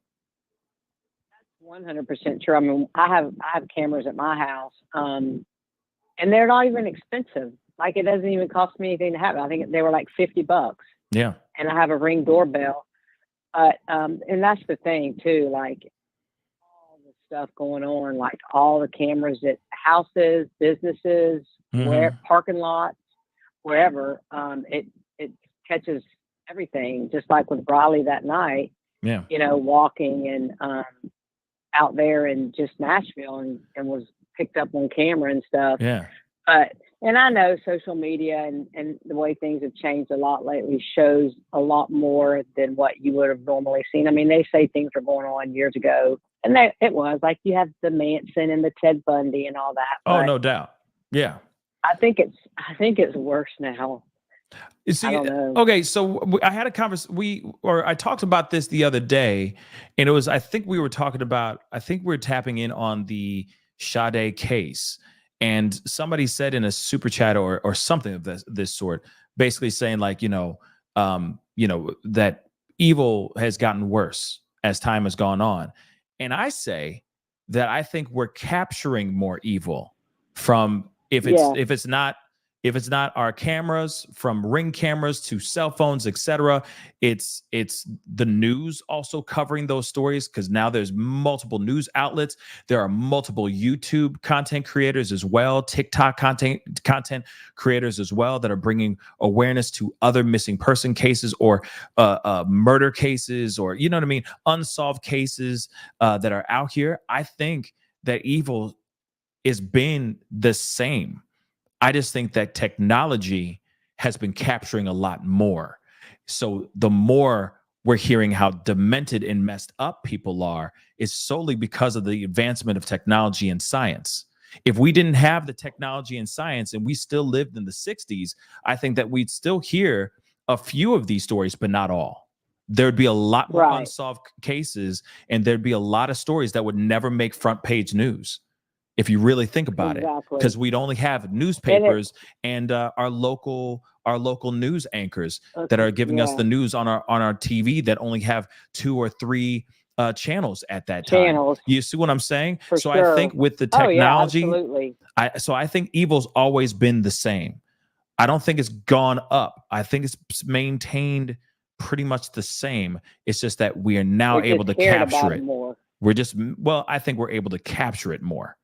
That's 100% true. I mean, I have cameras at my house, and they're not even expensive. Like, it doesn't even cost me anything to have it. I think they were like $50. Yeah. And I have a Ring doorbell. But, and that's the thing too, like all the stuff going on, like all the cameras at houses, businesses, parking lots, wherever, it catches everything. Just like with Briley that night, walking and, out there in just Nashville and was picked up on camera and stuff. Yeah. But, and I know social media and the way things have changed a lot lately shows a lot more than what you would have normally seen. I mean, they say things were going on years ago, and it was like you have the Manson and the Ted Bundy and all that. Oh, no doubt. Yeah. I think it's worse now. See, I don't know. Okay, so I had a conversation. I talked about this the other day, and it was, I think we were tapping in on the Sade case. And somebody said in a super chat or something of this sort, basically saying like, that evil has gotten worse as time has gone on. And I say that I think we're capturing more evil from if it's not If it's not our cameras, from Ring cameras to cell phones, etc., it's the news also covering those stories, because now there's multiple news outlets. There are multiple YouTube content creators as well, TikTok content creators as well, that are bringing awareness to other missing person cases, or murder cases, or, you know what I mean, unsolved cases that are out here. I think that evil has been the same. I just think that technology has been capturing a lot more. So the more we're hearing how demented and messed up people are, is solely because of the advancement of technology and science. If we didn't have the technology and science and we still lived in the 60s, I think that we'd still hear a few of these stories, but not all. There'd be a lot more unsolved cases, and there'd be a lot of stories that would never make front page news, if you really think about it, because we'd only have newspapers and our local news anchors that are giving us the news on our TV, that only have 2 or 3 channels at that time. You see what I'm saying? I think with the technology, I think evil's always been the same. I don't think it's gone up. I think it's maintained pretty much the same. It's just that we are now able to capture it more. I think we're able to capture it more.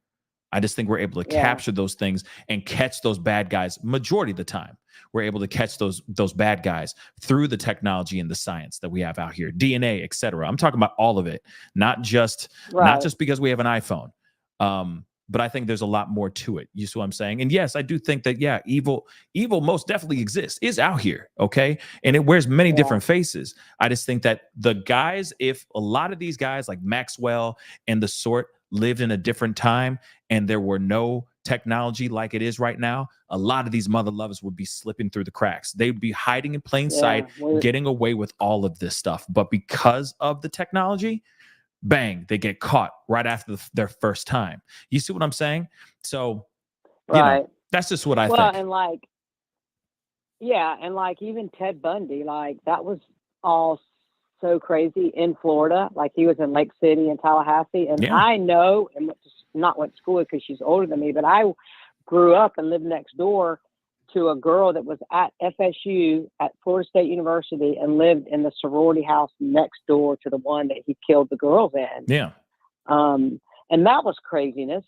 I just think we're able to capture those things and catch those bad guys. Majority of the time, we're able to catch those bad guys through the technology and the science that we have out here, DNA, etc. I'm talking about all of it, not just because we have an iPhone. But I think there's a lot more to it. You see what I'm saying? And yes, I do think that, evil most definitely exists, is out here, okay? And it wears many different faces. I just think that the guys, if a lot of these guys like Maxwell and the sort lived in a different time and there were no technology like it is right now, a lot of these mother lovers would be slipping through the cracks. They'd be hiding in plain sight, getting away with all of this stuff. But because of the technology, bang, they get caught right after their first time. You see what I'm saying? So, you know, that's just what I think. And even Ted Bundy, that was all so crazy in Florida. Like, he was in Lake City and Tallahassee. And I know, and not went to school because she's older than me, but I grew up and lived next door to a girl that was at FSU at Florida State University and lived in the sorority house next door to the one that he killed the girls in. Yeah. And that was craziness.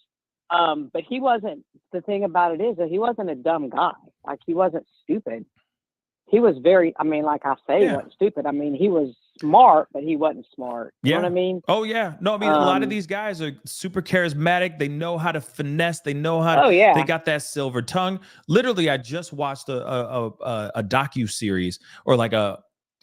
But he wasn't, the thing about it is that he wasn't a dumb guy. Like, he wasn't stupid. He was very, he wasn't stupid. he was smart, but he wasn't smart. You know what I mean? Oh, yeah. No, a lot of these guys are super charismatic. They know how to finesse. They know how to, they got that silver tongue. Literally, I just watched a docu-series, or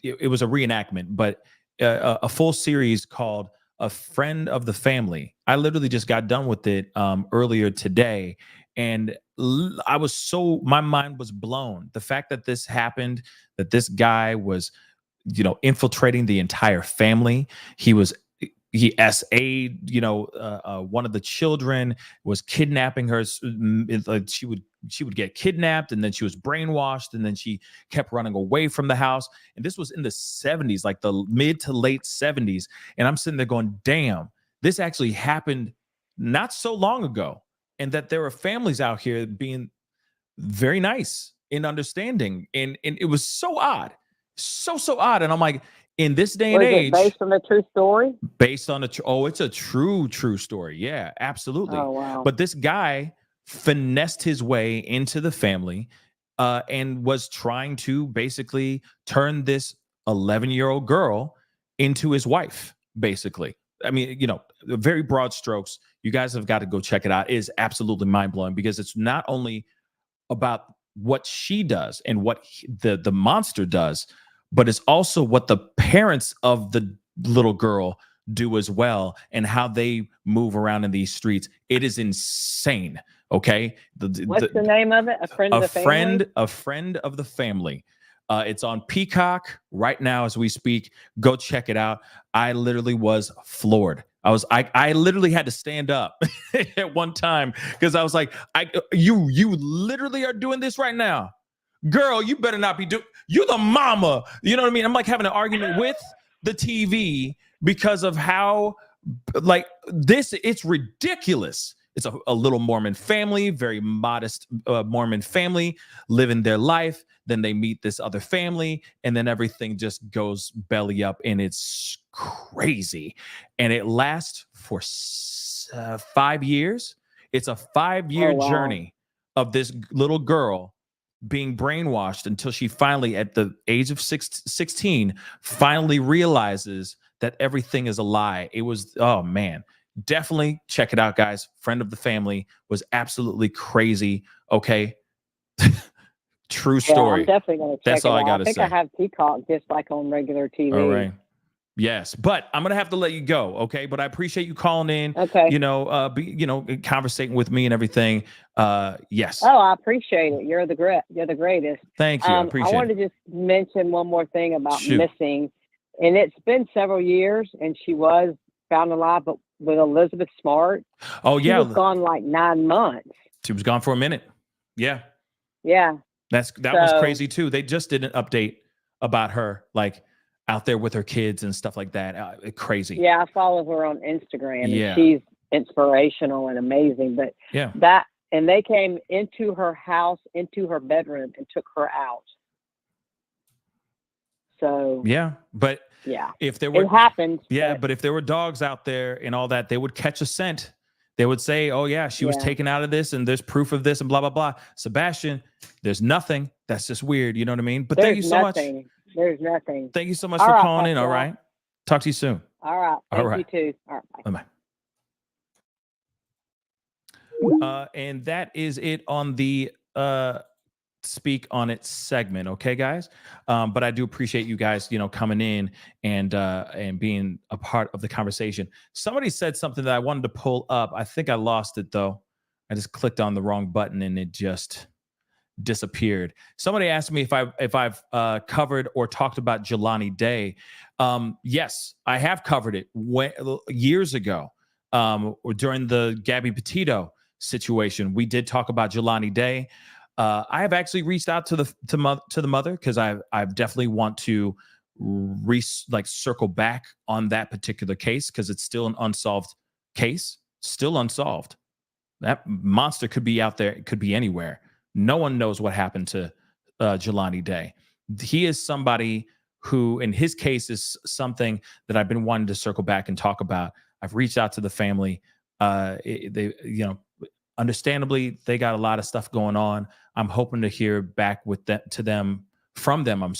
it was a reenactment, but a full series called A Friend of the Family. I literally just got done with it earlier today. And my mind was blown. The fact that this happened, that this guy was, infiltrating the entire family. He SA'd, one of the children, was kidnapping her. She would get kidnapped, and then she was brainwashed, and then she kept running away from the house. And this was in the 70s, like the mid to late 70s. And I'm sitting there going, damn, this actually happened not so long ago. And that there are families out here being very nice in understanding. And it was so odd. So odd. And I'm like, in this day and age. Based on a true story? Based on it's a true story. Yeah, absolutely. Oh, wow. But this guy finessed his way into the family and was trying to basically turn this 11-year-old girl into his wife, basically. Very broad strokes. You guys have got to go check it out. It is absolutely mind-blowing, because it's not only about what she does and what the monster does, but it's also what the parents of the little girl do as well, and how they move around in these streets. It is insane. Okay. What's the name of it? A Friend of the Family? A Friend of the Family. It's on Peacock right now as we speak. Go check it out. I literally was floored. I literally had to stand up at one time, because I was like, you literally are doing this right now. Girl, you better not be you the mama. You know what I mean? I'm like having an argument with the TV because of how it's ridiculous. It's a little Mormon family, very modest Mormon family, living their life. Then they meet this other family, and then everything just goes belly up, and it's crazy. And it lasts for 5 years. It's a 5-year journey of this little girl being brainwashed until she finally, at the age of 16, finally realizes that everything is a lie. It was, oh man, definitely check it out, guys. Friend of the family was absolutely crazy. Okay. True story. I'm definitely going to check That's it all out. I got to say. I think I have Peacock just like on regular TV. All right. Yes, but I'm gonna have to let you go, okay? But I appreciate you calling in. Okay. Conversating with me and everything. Yes. Oh, I appreciate it. You're the greatest. Thank you. I appreciate I wanted to just mention one more thing about missing, and it's been several years, and she was found alive, but with Elizabeth Smart. Oh yeah, she was gone like 9 months. She was gone for a minute. Yeah. Yeah. That was crazy too. They just did an update about her, like out there with her kids and stuff like that. Crazy. Yeah, I follow her on Instagram. And she's inspirational and amazing. But and they came into her house, into her bedroom, and took her out. So but if there were, it happened. But if there were dogs out there and all that, they would catch a scent. They would say, "Oh yeah, she was taken out of this, and there's proof of this, and blah blah blah." Sebastian, there's nothing. That's just weird. You know what I mean? But thank you so much. There's nothing. Thank you so much for calling in. All right. Talk to you soon. All right. Thank you too. All right. Bye. And that is it on the Speak on It segment. Okay, guys. But I do appreciate you guys, coming in and being a part of the conversation. Somebody said something that I wanted to pull up. I think I lost it though. I just clicked on the wrong button and it just disappeared. Somebody asked me if I've covered or talked about Jelani Day. Yes, I have covered it years ago. During the Gabby Petito situation, we did talk about Jelani Day. I have actually reached out to the mother because I've definitely want to circle back on that particular case because it's still an unsolved case, still unsolved. That monster could be out there. It could be anywhere. No one knows what happened to Jelani Day. He is somebody who, in his case, is something that I've been wanting to circle back and talk about. I've reached out to the family. Understandably, they got a lot of stuff going on. I'm hoping to hear back from them,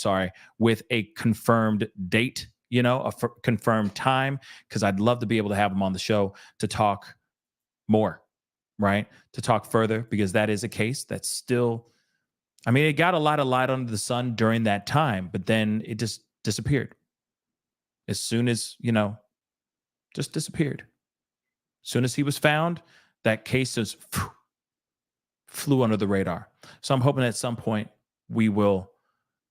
with a confirmed date, confirmed time, because I'd love to be able to have them on the show to talk more, right? To talk further, because that is a case that's still, it got a lot of light under the sun during that time, but then it just disappeared. As soon as, just disappeared. As soon as he was found, that case just flew under the radar. So I'm hoping at some point we will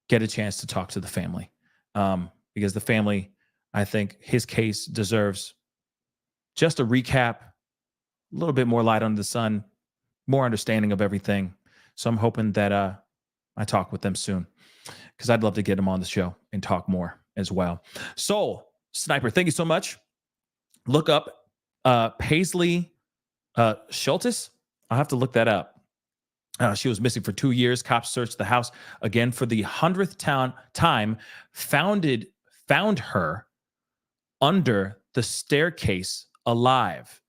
get a chance to talk to the family, because the family, I think his case deserves just a recap, a little bit more light under the sun, more understanding of everything. So I'm hoping that I talk with them soon, because I'd love to get them on the show and talk more as well. Soul Sniper, thank you so much. Look up Paisley Schultes. I'll have to look that up. She was missing for 2 years. Cops searched the house again for the 100th time. Found her under the staircase alive.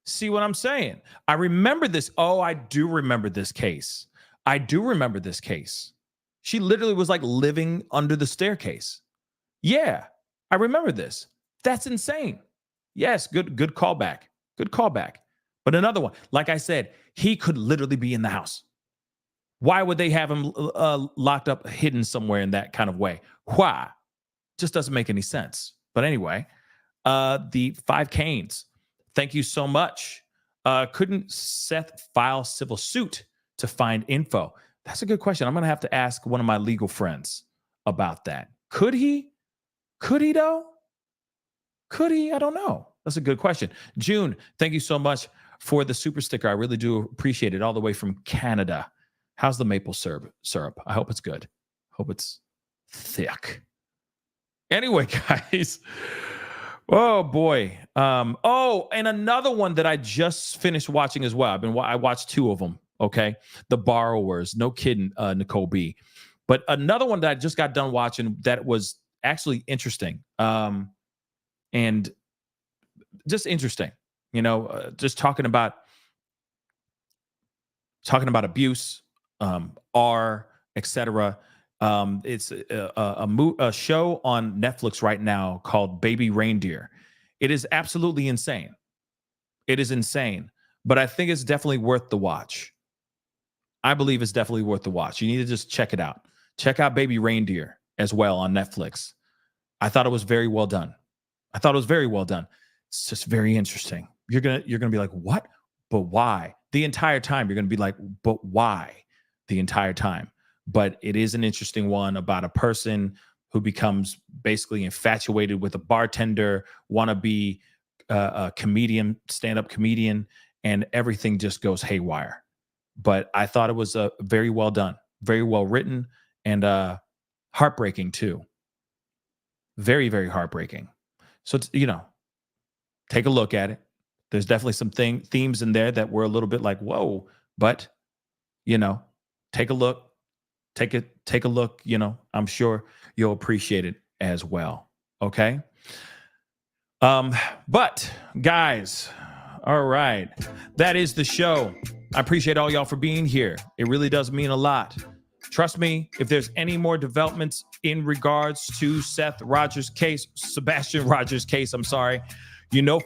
See what I'm saying? I remember this. Oh, I do remember this case. She literally was like living under the staircase. Yeah, I remember this. That's insane. Yes, good callback. Good callback. But another one, like I said, he could literally be in the house. Why would they have him locked up, hidden somewhere in that kind of way? Why? Just doesn't make any sense. But anyway, the 5 Canes, thank you so much. Couldn't Seth file civil suit to find info? That's a good question. I'm going to have to ask one of my legal friends about that. Could he? Could he though? Could he? I don't know. That's a good question. June, thank you so much for the super sticker. I really do appreciate it, all the way from Canada. How's the maple syrup? I hope it's good. Hope it's thick. Anyway, guys, Oh boy. Oh, and another one that I just finished watching as well. I watched 2 of them. Okay. The Borrowers. No kidding, Nicole B. But another one that I just got done watching that was actually interesting. And just interesting, just talking about abuse, etc. It's a show on Netflix right now called Baby Reindeer. It is absolutely insane. It is insane, but I think it's definitely worth the watch. I believe it's definitely worth the watch. You need to just check it out. Check out Baby Reindeer as well on Netflix. I thought it was very well done. It's just very interesting. You're gonna be like, what? But why? The entire time you're gonna be like, but why? The entire time. But it is an interesting one about a person who becomes basically infatuated with a bartender, want to be a comedian, stand-up comedian, and everything just goes haywire. But I thought it was very well done, very well written, and heartbreaking too. Very, very heartbreaking. So, take a look at it. There's definitely some themes in there that were a little bit like, whoa, but, take a look. Take a look, I'm sure you'll appreciate it as well. Okay. But guys, all right. That is the show. I appreciate all y'all for being here. It really does mean a lot. Trust me, if there's any more developments in regards to Sebastian Rogers' case, I'm sorry,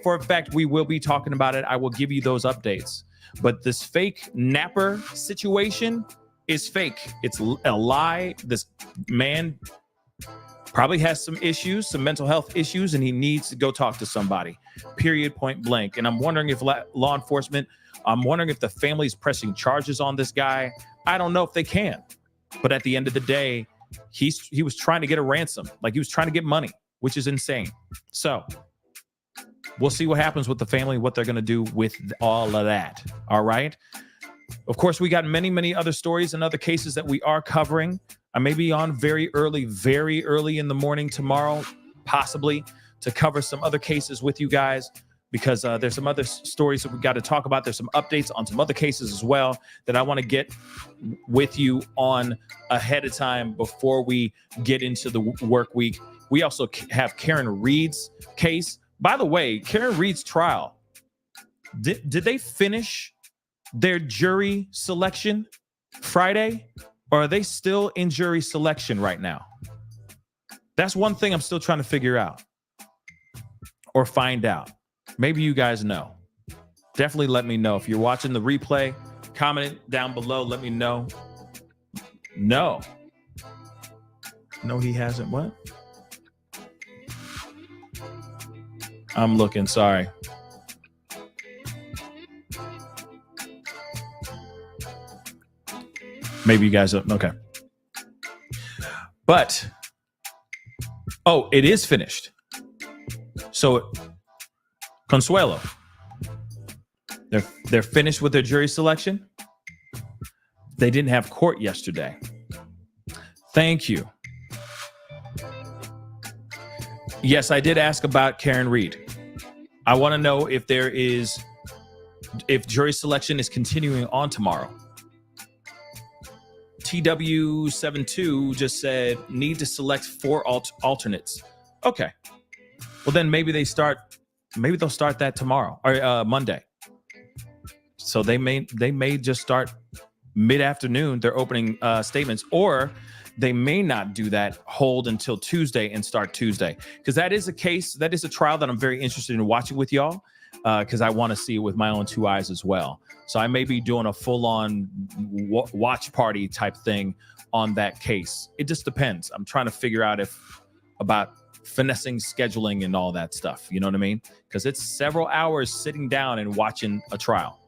for a fact we will be talking about it. I will give you those updates. But this fake napper situation is fake. It's a lie. This man probably has some issues, some mental health issues, and he needs to go talk to somebody, period, point blank. And I'm wondering if law enforcement, I'm wondering if the family is pressing charges on this guy. I don't know if they can. But at the end of the day, he was trying to get a ransom. Like, he was trying to get money, which is insane. So we'll see what happens with the family, what they're going to do with all of that. All right. Of course, we got many, many other stories and other cases that we are covering. I may be on very early in the morning tomorrow, possibly, to cover some other cases with you guys, because there's some other stories that we got to talk about. There's some updates on some other cases as well that I want to get with you on ahead of time before we get into the work week. We also have Karen Reed's case. By the way, Karen Reed's trial, did they finish their jury selection Friday, or are they still in jury selection right now? That's one thing I'm still trying to figure out or find out. Maybe you guys know. Definitely let me know. If you're watching the replay, comment it down below. Let me know. No, he hasn't. What? I'm looking. Sorry. Maybe you guys don't. Okay. But, it is finished. So, Consuelo, they're finished with their jury selection. They didn't have court yesterday. Thank you. Yes, I did ask about Karen Reed. I want to know if jury selection is continuing on tomorrow. TW72 just said, need to select 4 alternates. Okay. Well, then maybe they'll start that tomorrow or Monday. So they may just start mid-afternoon, their opening statements, or they may not do that, hold until Tuesday and start Tuesday. Because that is a trial that I'm very interested in watching with y'all, because I want to see it with my own 2 eyes as well. So I may be doing a full-on watch party type thing on that case. It just depends. I'm trying to figure out about finessing scheduling and all that stuff. You know what I mean? Because it's several hours sitting down and watching a trial.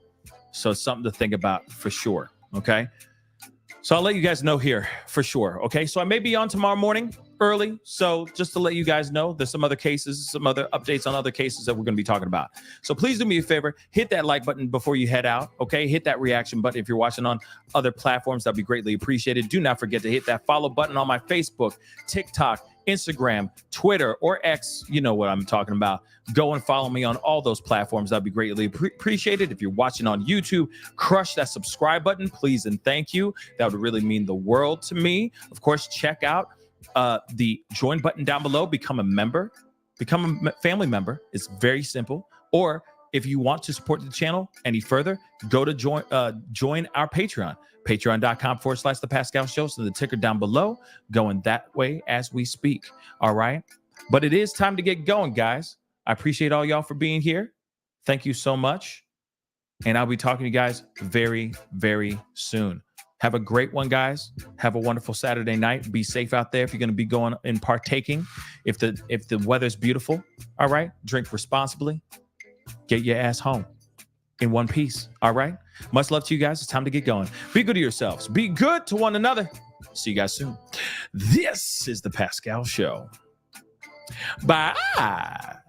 So it's something to think about for sure. Okay. So I'll let you guys know here for sure. Okay. So I may be on tomorrow morning early. So just to let you guys know, there's some other cases, some other updates on other cases that we're going to be talking about. So please do me a favor, hit that like button before you head out. Okay. Hit that reaction button. If you're watching on other platforms, that'd be greatly appreciated. Do not forget to hit that follow button on my Facebook, TikTok, Instagram, Twitter, or X. You know what I'm talking about. Go and follow me on all those platforms. That'd be greatly appreciated. If you're watching on YouTube, crush that subscribe button, please and thank you. That would really mean the world to me. Of course, check out the join button down below. Become a member. Become a family member. It's very simple. Or if you want to support the channel any further, go to join our Patreon. Patreon.com/The Pascal Show. So the ticker down below, going that way as we speak. All right. But it is time to get going, guys. I appreciate all y'all for being here. Thank you so much. And I'll be talking to you guys very, very soon. Have a great one, guys. Have a wonderful Saturday night. Be safe out there if you're going to be going and partaking. If the weather's beautiful, all right, drink responsibly. Get your ass home in one piece, all right? Much love to you guys. It's time to get going. Be good to yourselves. Be good to one another. See you guys soon. This is The Pascal Show. Bye.